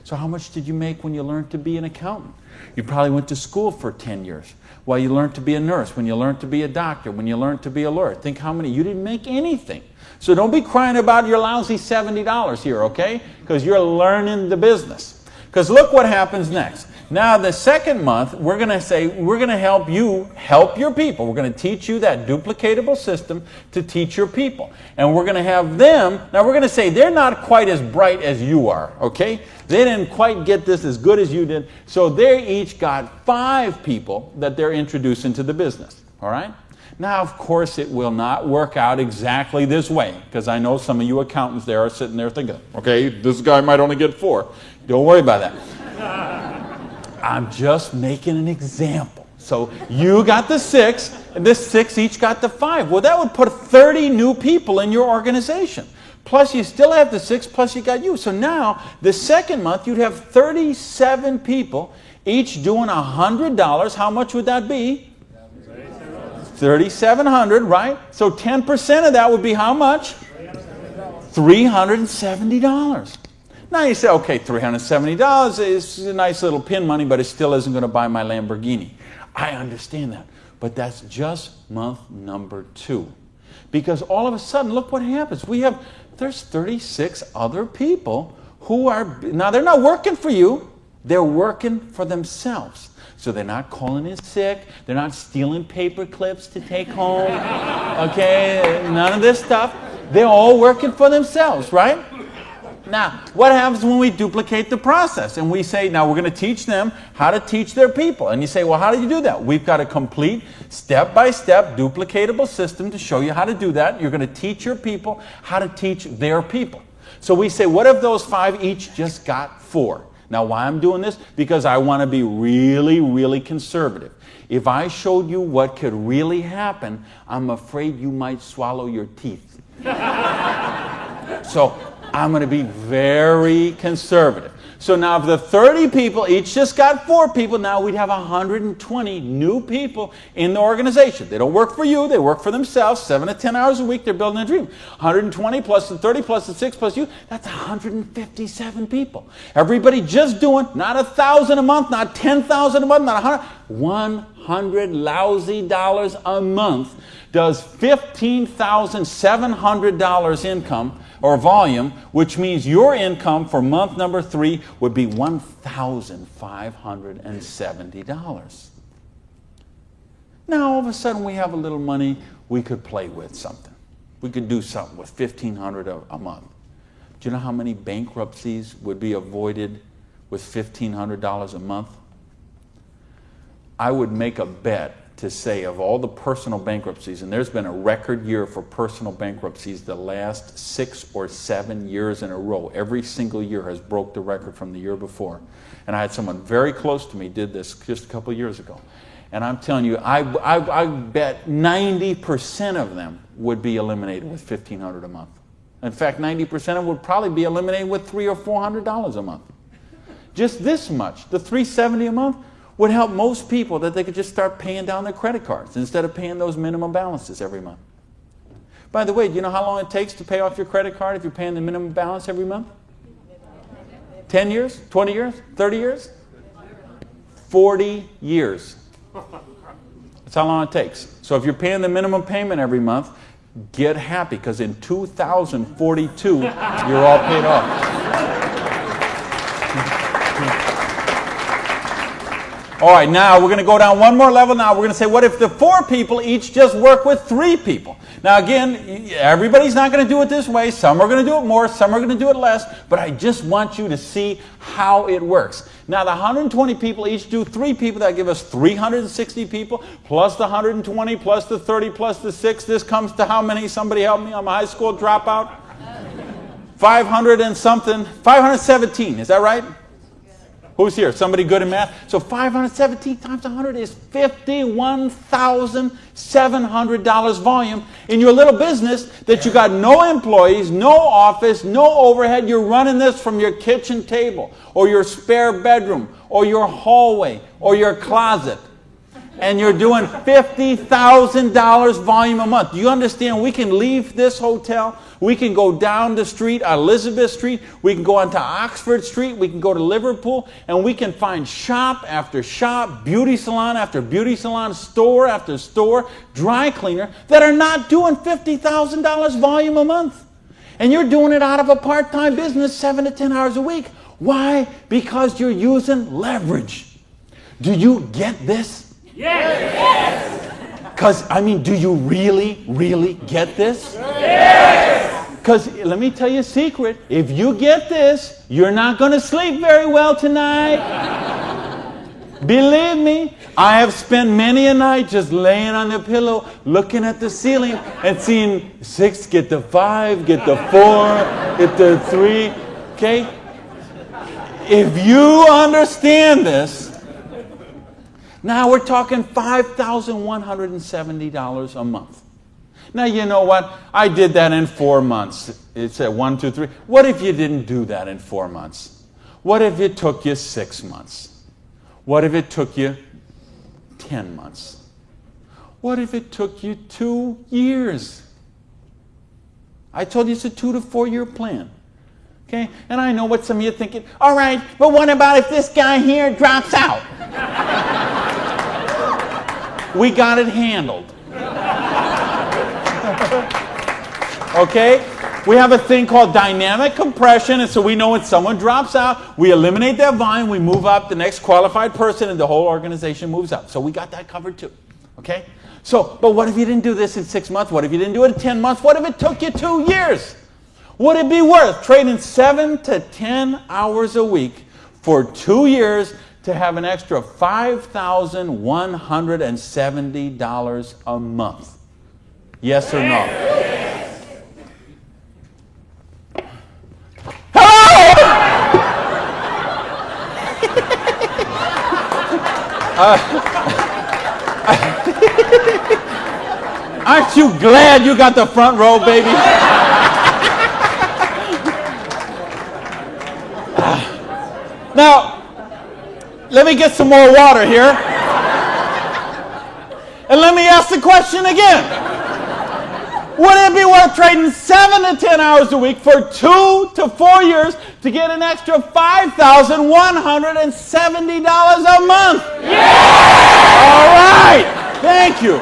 Speaker 2: So how much did you make when you learned to be an accountant? You probably went to school for 10 years. While you learned to be a nurse, when you learned to be a doctor, when you learned to be a lawyer. Think how many, you didn't make anything. So don't be crying about your lousy $70 here, okay? Because you're learning the business. Because look what happens next. Now the second month, we're going to say, we're going to help you help your people. We're going to teach you that duplicatable system to teach your people. And we're going to have them, now we're going to say they're not quite as bright as you are, okay? They didn't quite get this as good as you did. So they each got 5 people that they're introducing to the business, all right? Now, of course, it will not work out exactly this way, because I know some of you accountants there are sitting there thinking, okay, this guy might only get 4. Don't worry about that. I'm just making an example. So you got the 6, and this 6 each got the 5. Well, that would put 30 new people in your organization. Plus, you still have the 6, plus you got you. So now, the second month, you'd have 37 people, each doing $100. How much would that be? $3,700, right? So 10% of that would be how much? $370. Now you say, okay, $370 is a nice little pin money, but it still isn't going to buy my Lamborghini. I understand that. But that's just month number 2. Because all of a sudden, look what happens. There's 36 other people who are, now they're not working for you, they're working for themselves. So they're not calling in sick, they're not stealing paper clips to take home, okay, none of this stuff. They're all working for themselves, right? Now, what happens when we duplicate the process? And we say, now we're going to teach them how to teach their people. And you say, well, how do you do that? We've got a complete step-by-step duplicatable system to show you how to do that. You're going to teach your people how to teach their people. So we say, what if those 5 each just got 4? Now, why I'm doing this? Because I want to be really, really conservative. If I showed you what could really happen, I'm afraid you might swallow your teeth. So I'm going to be very conservative. So now if the 30 people each just got 4 people, now we'd have 120 new people in the organization. They don't work for you, they work for themselves, 7 to 10 hours a week, they're building a dream. 120 plus the 30 plus the 6 plus you, that's 157 people. Everybody just doing not $1,000 a month, not $10,000 a month, not $100 lousy dollars a month does $15,700 income or volume, which means your income for month number 3 would be $1,570. Now, all of a sudden, we have a little money, we could play with something. We could do something with $1,500 a month. Do you know how many bankruptcies would be avoided with $1,500 a month? I would make a bet to say of all the personal bankruptcies, and there's been a record year for personal bankruptcies the last 6 or 7 years in a row. Every single year has broke the record from the year before. And I had someone very close to me did this just a couple years ago. And I'm telling you, I bet 90% of them would be eliminated with $1,500 a month. In fact, 90% of them would probably be eliminated with $300 or $400 a month. Just this much, the $370 a month, would help most people that they could just start paying down their credit cards instead of paying those minimum balances every month. By the way, do you know how long it takes to pay off your credit card if you're paying the minimum balance every month? 10 years? 20 years? 30 years? 40 years. That's how long it takes. So if you're paying the minimum payment every month, get happy, because in 2042, you're all paid off. All right, now we're going to go down one more level. Now we're going to say, what if the 4 people each just work with 3 people? Now again, everybody's not going to do it this way. Some are going to do it more, some are going to do it less, but I just want you to see how it works. Now the 120 people each do 3 people. That give us 360 people, plus the 120, plus the 30, plus the 6. This comes to how many? Somebody help me, I'm a high school dropout. 500 and something, 517, is that right? Who's here? Somebody good in math? So 517 times 100 is $51,700 volume in your little business that you got no employees, no office, no overhead. You're running this from your kitchen table or your spare bedroom or your hallway or your closet. And you're doing $50,000 volume a month. Do you understand? We can leave this hotel. We can go down the street, Elizabeth Street. We can go onto Oxford Street. We can go to Liverpool. And we can find shop after shop, beauty salon after beauty salon, store after store, dry cleaner that are not doing $50,000 volume a month. And you're doing it out of a part-time business 7 to 10 hours a week. Why? Because you're using leverage. Do you get this?
Speaker 3: Yes!
Speaker 2: Because, do you really get this?
Speaker 3: Yes!
Speaker 2: Because let me tell you a secret. If you get this, you're not going to sleep very well tonight. Believe me, I have spent many a night just laying on the pillow, looking at the ceiling and seeing 6 get the 5, get the 4, get the 3. Okay? If you understand this, now we're talking $5,170 a month. Now, you know what? I did that in 4 months. It said 1, 2, 3. What if you didn't do that in 4 months? What if it took you 6 months? What if it took you 10 months? What if it took you 2 years? I told you it's a 2 to 4 year plan. Okay? And I know what some of you are thinking. All right, but what about if this guy here drops out? We got it handled. Okay? We have a thing called dynamic compression, and so we know when someone drops out, we eliminate their volume, we move up the next qualified person, and the whole organization moves up. So we got that covered too. Okay? So, but what if you didn't do this in 6 months? What if you didn't do it in 10 months? What if it took you 2 years? Would it be worth trading 7 to 10 hours a week for 2 years to have an extra $5,170 a month? Yes or no? Hello! Aren't you glad you got the front row, baby? Now, let me get some more water here. And let me ask the question again. Would it be worth trading 7 to 10 hours a week for 2 to 4 years to get an extra $5,170 a month?
Speaker 3: Yes!
Speaker 2: All right. Thank you.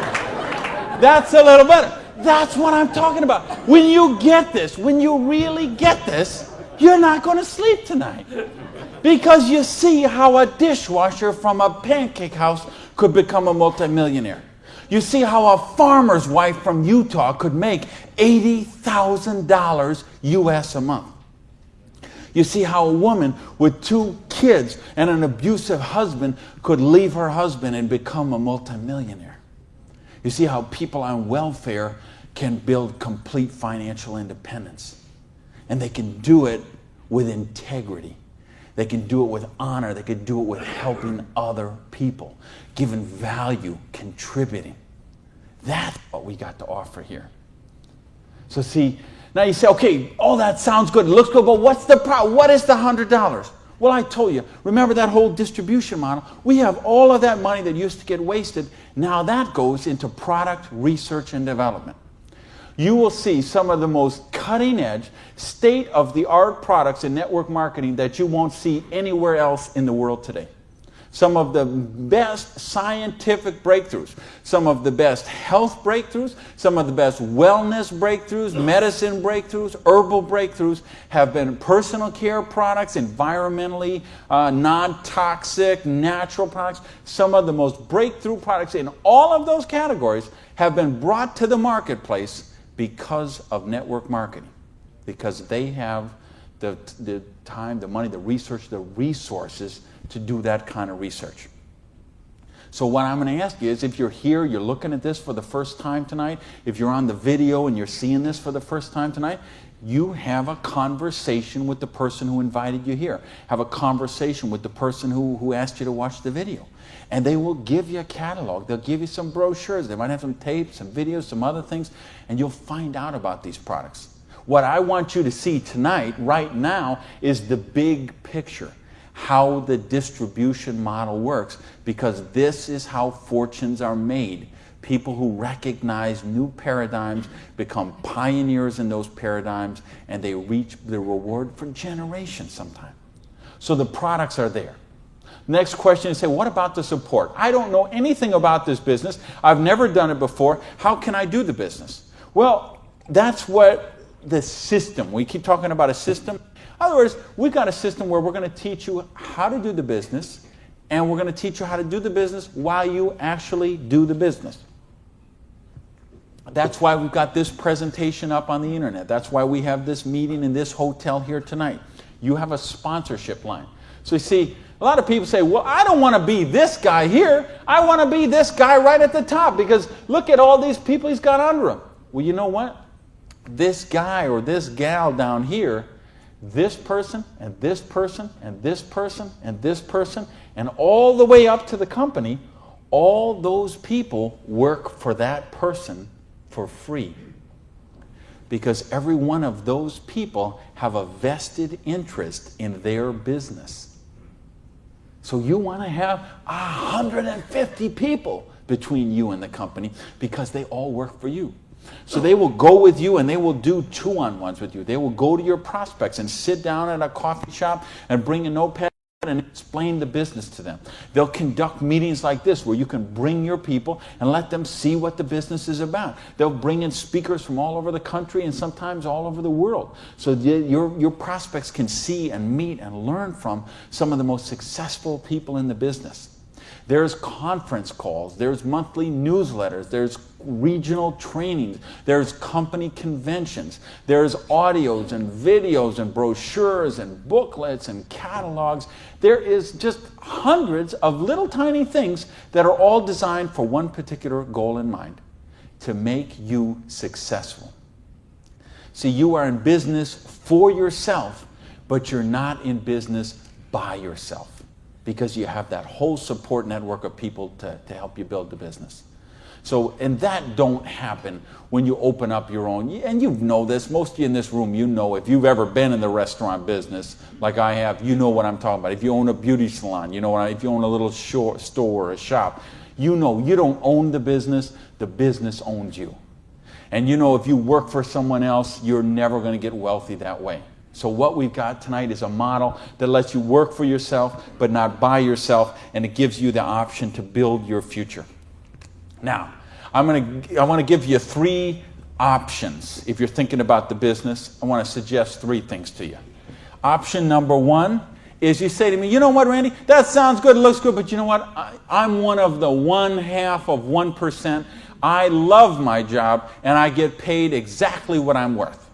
Speaker 2: That's a little better. That's what I'm talking about. When you get this, when you really get this, you're not going to sleep tonight. Because you see how a dishwasher from a pancake house could become a multimillionaire. You see how a farmer's wife from Utah could make $80,000 US a month. You see how a woman with 2 kids and an abusive husband could leave her husband and become a multimillionaire. You see how people on welfare can build complete financial independence. And they can do it with integrity. They can do it with honor. They can do it with helping other people, giving value, contributing. That's what we got to offer here. So see, now you say, okay, all that sounds good. It looks good, but what's the problem? What is the $100? Well, I told you, remember that whole distribution model? We have all of that money that used to get wasted. Now that goes into product research and development. You will see some of the most cutting-edge, state-of-the-art products in network marketing that you won't see anywhere else in the world today. Some of the best scientific breakthroughs, some of the best health breakthroughs, some of the best wellness breakthroughs, medicine breakthroughs, herbal breakthroughs have been personal care products, environmentally non-toxic, natural products. Some of the most breakthrough products in all of those categories have been brought to the marketplace because of network marketing, because they have the time, the money, the research, the resources to do that kind of research. So what I'm going to ask you is, if you're here, you're looking at this for the first time tonight, if you're on the video and you're seeing this for the first time tonight, you have a conversation with the person who invited you here. Have a conversation with the person who asked you to watch the video. And they will give you a catalog. They'll give you some brochures. They might have some tapes, some videos, some other things, and you'll find out about these products. What I want you to see tonight, right now, is the big picture. how the distribution model works, because this is how fortunes are made. People who recognize new paradigms become pioneers in those paradigms, and they reach the reward for generations sometimes. So the products are there. Next question is, say, what about the support? I don't know anything about this business. I've never done it before. How can I do the business? Well, that's what the system, we keep talking about a system. In other words, we've got a system where we're going to teach you how to do the business, and we're going to teach you how to do the business while you actually do the business. That's why we've got this presentation up on the internet. That's why we have this meeting in this hotel here tonight. You have a sponsorship line. So you see, a lot of people say, well, I don't want to be this guy here. I want to be this guy right at the top, because look at all these people he's got under him. Well, you know what? This guy or this gal down here, this person and this person and this person and this person, and all the way up to the company, all those people work for that person for free. Because every one of those people have a vested interest in their business. So you want to have 150 people between you and the company, because they all work for you. So they will go with you and they will do two-on-ones with you. They will go to your prospects and sit down at a coffee shop and bring a notepad and explain the business to them. They'll conduct meetings like this where you can bring your people and let them see what the business is about. They'll bring in speakers from all over the country and sometimes all over the world. So your prospects can see and meet and learn from some of the most successful people in the business. There's conference calls, there's monthly newsletters, there's regional trainings, there's company conventions, there's audios and videos and brochures and booklets and catalogs. There is just hundreds of little tiny things that are all designed for one particular goal in mind: to make you successful. See, you are in business for yourself, but you're not in business by yourself, because you have that whole support network of people to help you build the business. So, and that don't happen when you open up your own, and you know this, most of you in this room, you know, if you've ever been in the restaurant business, like I have, you know what I'm talking about. If you own a beauty salon, you know if you own a little store or a shop, you know you don't own the business owns you. And you know if you work for someone else, you're never going to get wealthy that way. So what we've got tonight is a model that lets you work for yourself, but not by yourself, and it gives you the option to build your future. Now, I want to give you 3 options. If you're thinking about the business, I want to suggest 3 things to you. Option number 1 is you say to me, you know what, Randy, that sounds good, it looks good, but you know what, I'm one of the 1/2%. I love my job, and I get paid exactly what I'm worth.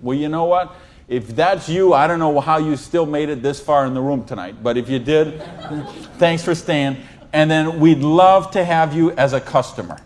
Speaker 2: Well, you know what? If that's you, I don't know how you still made it this far in the room tonight, but if you did, thanks for staying. And then we'd love to have you as a customer,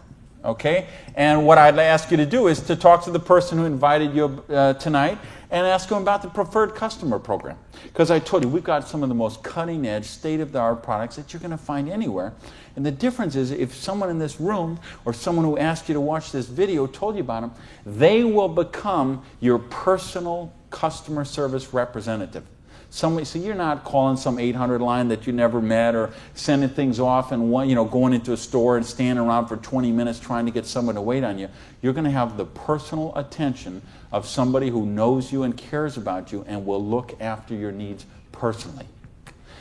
Speaker 2: okay? And what I'd ask you to do is to talk to the person who invited you tonight and ask them about the Preferred Customer Program. Because I told you, we've got some of the most cutting-edge, state-of-the-art products that you're going to find anywhere. And the difference is, if someone in this room or someone who asked you to watch this video told you about them, they will become your personal customer service representative. So you're not calling some 800 line that you never met, or sending things off and going into a store and standing around for 20 minutes trying to get someone to wait on you. You're going to have the personal attention of somebody who knows you and cares about you and will look after your needs personally.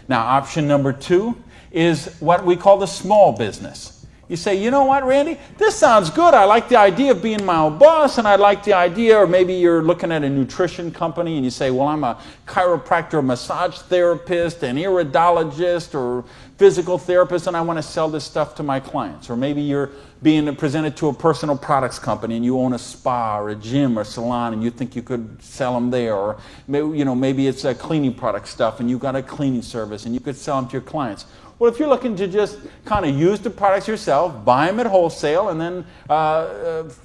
Speaker 2: Now, option number 2 is what we call the small business. You say, you know what, Randy, this sounds good. I like the idea of being my own boss, and I like the idea, or maybe you're looking at a nutrition company and you say, well, I'm a chiropractor, massage therapist, an iridologist, or physical therapist, and I want to sell this stuff to my clients. Or maybe you're being presented to a personal products company and you own a spa or a gym or salon and you think you could sell them there. Or maybe it's a cleaning product stuff and you've got a cleaning service and you could sell them to your clients. Well, if you're looking to just kind of use the products yourself, buy them at wholesale, and then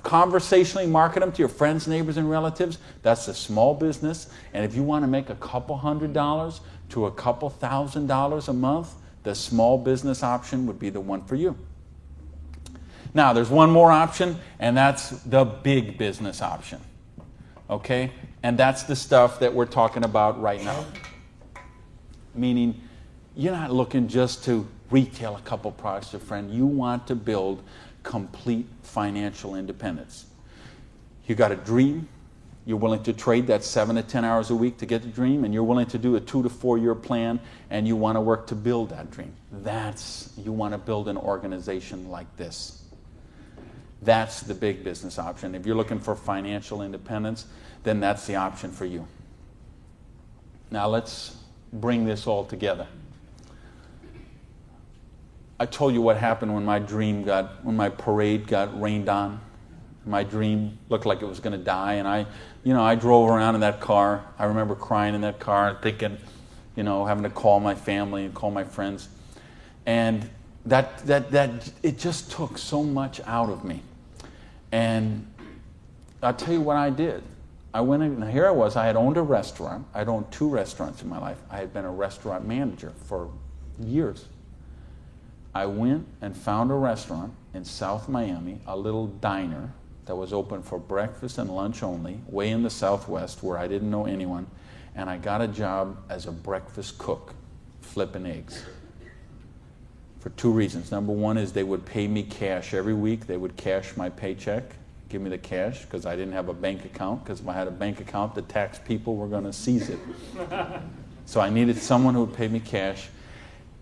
Speaker 2: conversationally market them to your friends, neighbors, and relatives, that's a small business. And if you want to make a couple $100 to a couple $1,000 a month, the small business option would be the one for you. Now, there's one more option, and that's the big business option. Okay? And that's the stuff that we're talking about right now. meaning you're not looking just to retail a couple products to a friend. You want to build complete financial independence. You got a dream. You're willing to trade that 7 to 10 hours a week to get the dream, and you're willing to do a 2 to 4 year plan, and you want to work to build that dream. You want to build an organization like this. That's the big business option. If you're looking for financial independence, then that's the option for you. Now let's bring this all together. I told you what happened when my parade got rained on. My dream looked like it was going to die, and I drove around in that car. I remember crying in that car, thinking, having to call my family and call my friends, and that it just took so much out of me. And I'll tell you what I did. I went in, and here I was. I had owned a restaurant. I'd owned 2 restaurants in my life. I had been a restaurant manager for years. I went and found a restaurant in South Miami, a little diner that was open for breakfast and lunch only, way in the Southwest where I didn't know anyone, and I got a job as a breakfast cook, flipping eggs. For 2 reasons. Number one is they would pay me cash every week. They would cash my paycheck, give me the cash, because I didn't have a bank account, because if I had a bank account, the tax people were going to seize it. So I needed someone who would pay me cash,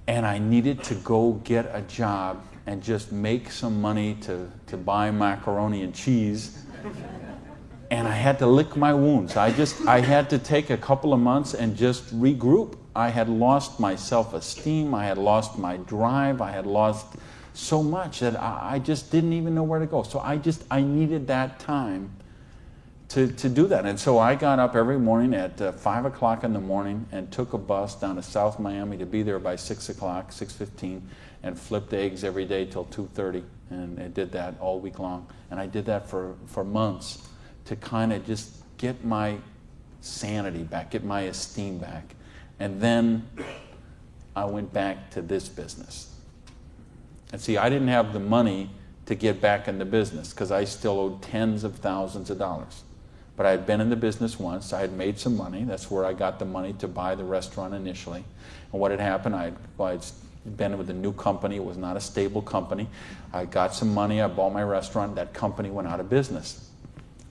Speaker 2: and I needed to go get a job and just make some money to buy macaroni and cheese. And I had to lick my wounds. I had to take a couple of months and just regroup. I had lost my self-esteem. I had lost my drive. I had lost so much that I just didn't even know where to go. So I needed that time to do that. And so I got up every morning at 5 o'clock in the morning and took a bus down to South Miami to be there by 6 o'clock, 6:15, and flipped eggs every day till 2:30. And I did that all week long. And I did that for months to kind of just get my sanity back, get my esteem back. And then I went back to this business. And see, I didn't have the money to get back in the business because I still owed tens of thousands of dollars. But I had been in the business once. I had made some money. That's where I got the money to buy the restaurant initially. And what had happened, I'd been with a new company. It was not a stable company. I got some money. I bought my restaurant. That company went out of business.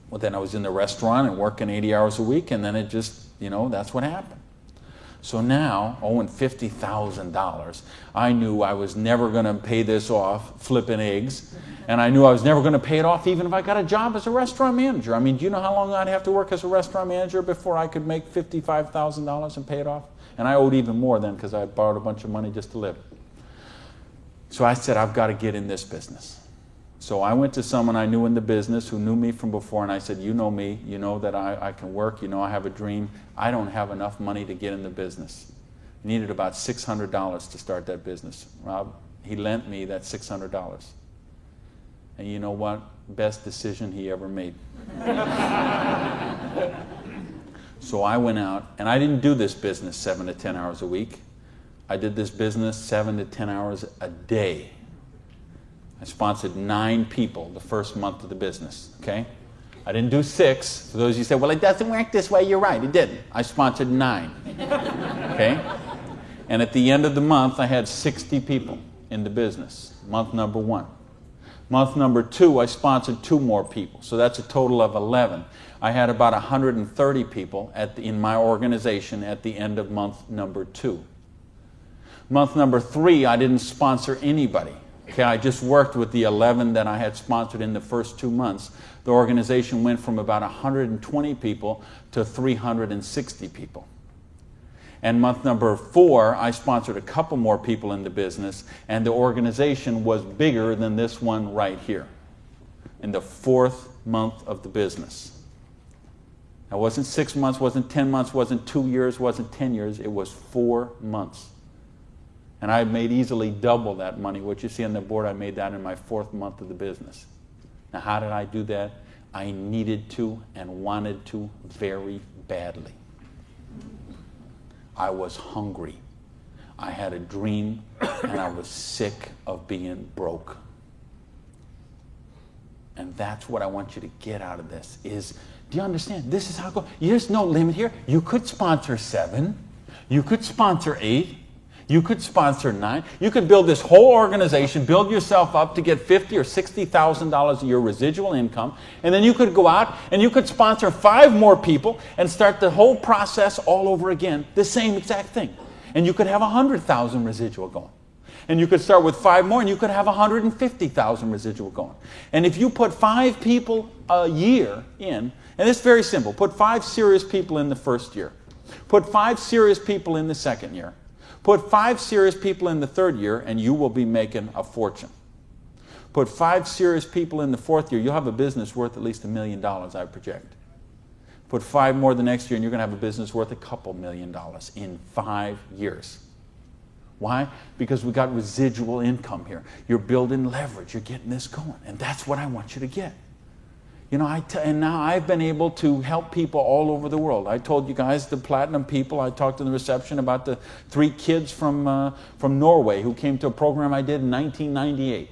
Speaker 2: Well, then I was in the restaurant and working 80 hours a week, and then it just, that's what happened. So now, owing $50,000, I knew I was never going to pay this off flipping eggs, and I knew I was never going to pay it off even if I got a job as a restaurant manager. I mean, do you know how long I'd have to work as a restaurant manager before I could make $55,000 and pay it off? And I owed even more then because I had borrowed a bunch of money just to live. So I said, I've got to get in this business. So I went to someone I knew in the business who knew me from before, and I said, you know me, you know that I can work, you know I have a dream. I don't have enough money to get in the business. I needed about $600 to start that business. Rob, he lent me that $600. And you know what? Best decision he ever made. So I went out, and I didn't do this business 7 to 10 hours a week. I did this business 7 to 10 hours a day. I sponsored 9 people the first month of the business, okay? I didn't do 6. For those of you who say, well, it doesn't work this way, you're right, it didn't. I sponsored 9, okay? And at the end of the month, I had 60 people in the business, month number 1. Month number 2, I sponsored 2 more people, so that's a total of 11. I had about 130 people in my organization at the end of month number 2. Month number 3, I didn't sponsor anybody. Okay, I just worked with the 11 that I had sponsored in the first 2 months. The organization went from about 120 people to 360 people. And month number 4, I sponsored a couple more people in the business, and the organization was bigger than this one right here in the 4th month of the business. Now, it wasn't 6 months, wasn't 10 months, wasn't 2 years, wasn't 10 years. It was 4 months. And I made easily double that money. What you see on the board, I made that in my 4th month of the business. Now, how did I do that? I needed to and wanted to very badly. I was hungry. I had a dream, and I was sick of being broke. And that's what I want you to get out of this is, do you understand? This is how it goes. There's no limit here. You could sponsor 7. You could sponsor 8. You could sponsor 9. You could build this whole organization, build yourself up to get $50,000 or $60,000 a year residual income, and then you could go out and you could sponsor 5 more people and start the whole process all over again, the same exact thing. And you could have 100,000 residual going. And you could start with 5 more and you could have 150,000 residual going. And if you put 5 people a year in, and it's very simple, put 5 serious people in the first year. Put 5 serious people in the second year. Put 5 serious people in the third year, and you will be making a fortune. Put 5 serious people in the fourth year, you'll have a business worth at least $1 million, I project. Put 5 more the next year, and you're going to have a business worth a couple $1 million in 5 years. Why? Because we got residual income here. You're building leverage. You're getting this going, and that's what I want you to get. You know, and now I've been able to help people all over the world. I told you guys, the platinum people, I talked in the reception about the 3 kids from Norway who came to a program I did in 1998.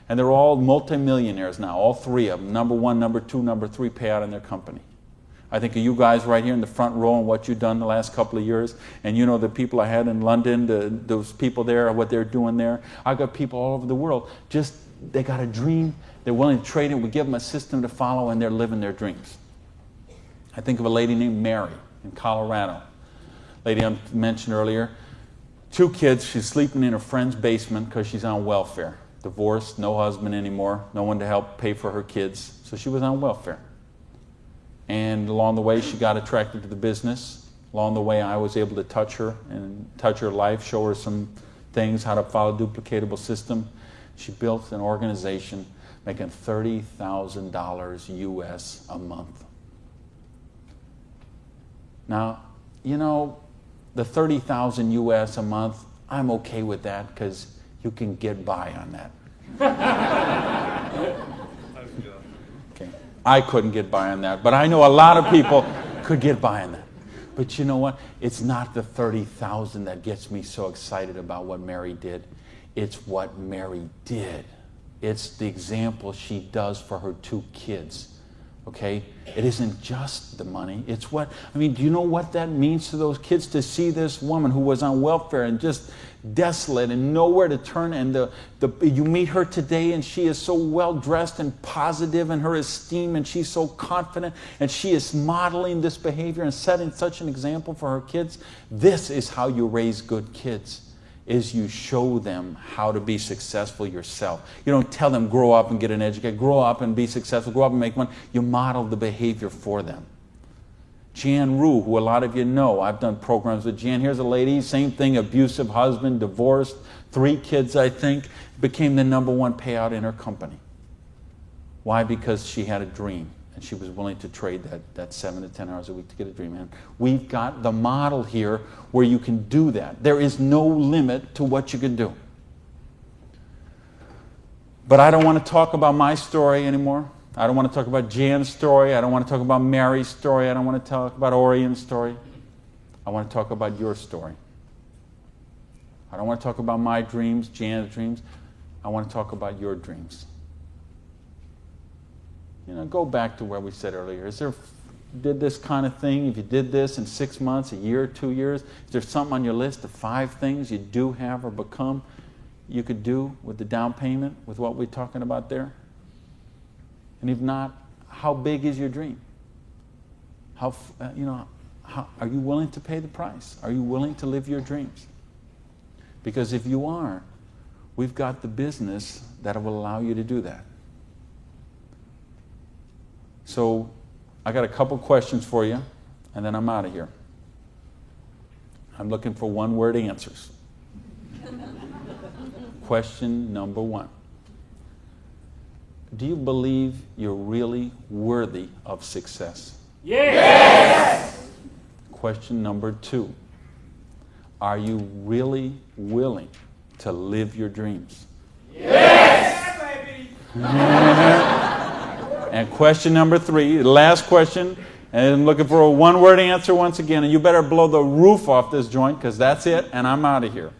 Speaker 2: And they're all multimillionaires now, all 3 of them. Number 1, number 2, number 3 pay out in their company. I think of you guys right here in the front row and what you've done the last couple of years. And you know the people I had in London, those people there, what they're doing there. I've got people all over the world. Just, they got a dream. They're willing to trade it. We give them a system to follow, and they're living their dreams. I think of a lady named Mary in Colorado. Lady I mentioned earlier. 2 kids. She's sleeping in her friend's basement because she's on welfare. Divorced, no husband anymore, no one to help pay for her kids. So she was on welfare. And along the way, she got attracted to the business. Along the way, I was able to touch her and touch her life, show her some things, how to follow a duplicatable system. She built an organization making $30,000 US a month. Now, you know, the $30,000 US a month, I'm okay with that because you can get by on that. Okay. I couldn't get by on that, but I know a lot of people could get by on that. But you know what? It's not the 30,000 that gets me so excited about what Mary did. It's what Mary did. It's the example she does for her 2 kids. Okay? It isn't just the money. It's what, I mean, do you know what that means to those kids to see this woman who was on welfare and just desolate and nowhere to turn, and you meet her today and she is so well dressed and positive in her esteem, and she's so confident, and she is modeling this behavior and setting such an example for her kids. This is how you raise good kids, is you show them how to be successful yourself. You don't tell them grow up and get an education, grow up and be successful, grow up and make money. You model the behavior for them. Jan Rue, who a lot of you know, I've done programs with Jan. Here's a lady, same thing, abusive husband, divorced, 3 kids, I think, became the number 1 payout in her company. Why? Because she had a dream, and she was willing to trade that 7 to 10 hours a week to get a dream. And we've got the model here where you can do that. There is no limit to what you can do. But I don't want to talk about my story anymore. I don't want to talk about Jan's story. I don't want to talk about Mary's story. I don't want to talk about Orion's story. I want to talk about your story. I don't want to talk about my dreams, Jan's dreams. I want to talk about your dreams. You know, go back to where we said earlier. Did this kind of thing, if you did this in 6 months, a year, 2 years, is there something on your list of 5 things you do have or become you could do with the down payment, with what we're talking about there? And if not, how big is your dream? Are you willing to pay the price? Are you willing to live your dreams? Because if you are, we've got the business that will allow you to do that. So I got a couple questions for you, and then I'm out of here. I'm looking for 1-word answers. Question number 1. Do you believe you're really worthy of success?
Speaker 3: Yes!
Speaker 2: Question number 2. Are you really willing to live your dreams?
Speaker 3: Yes, baby!
Speaker 2: And question number 3, the last question, and I'm looking for a 1-word answer once again, and you better blow the roof off this joint, because that's it, and I'm out of here.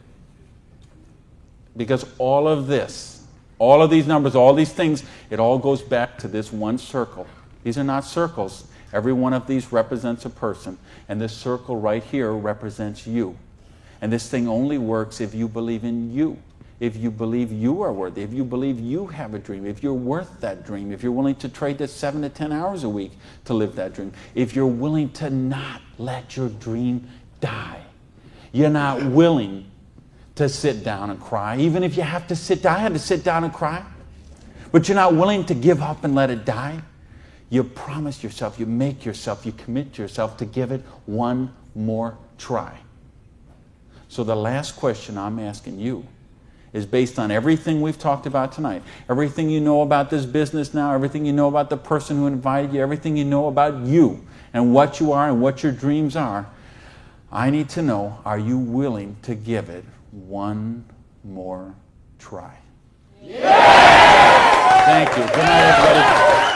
Speaker 2: Because all of this, all of these numbers, all these things, it all goes back to this one circle. These are not circles. Every one of these represents a person, and this circle right here represents you. And this thing only works if you believe in you. If you believe you are worthy, if you believe you have a dream, if you're worth that dream, if you're willing to trade the 7 to 10 hours a week to live that dream, if you're willing to not let your dream die. You're not willing to sit down and cry, even if you have to sit down. I had to sit down and cry. But you're not willing to give up and let it die. You promise yourself, you make yourself, you commit yourself to give it one more try. So the last question I'm asking you is based on everything we've talked about tonight, everything you know about this business now, everything you know about the person who invited you, everything you know about you and what you are and what your dreams are. I need to know, are you willing to give it one more try? Yes! Thank you. Good night, everybody.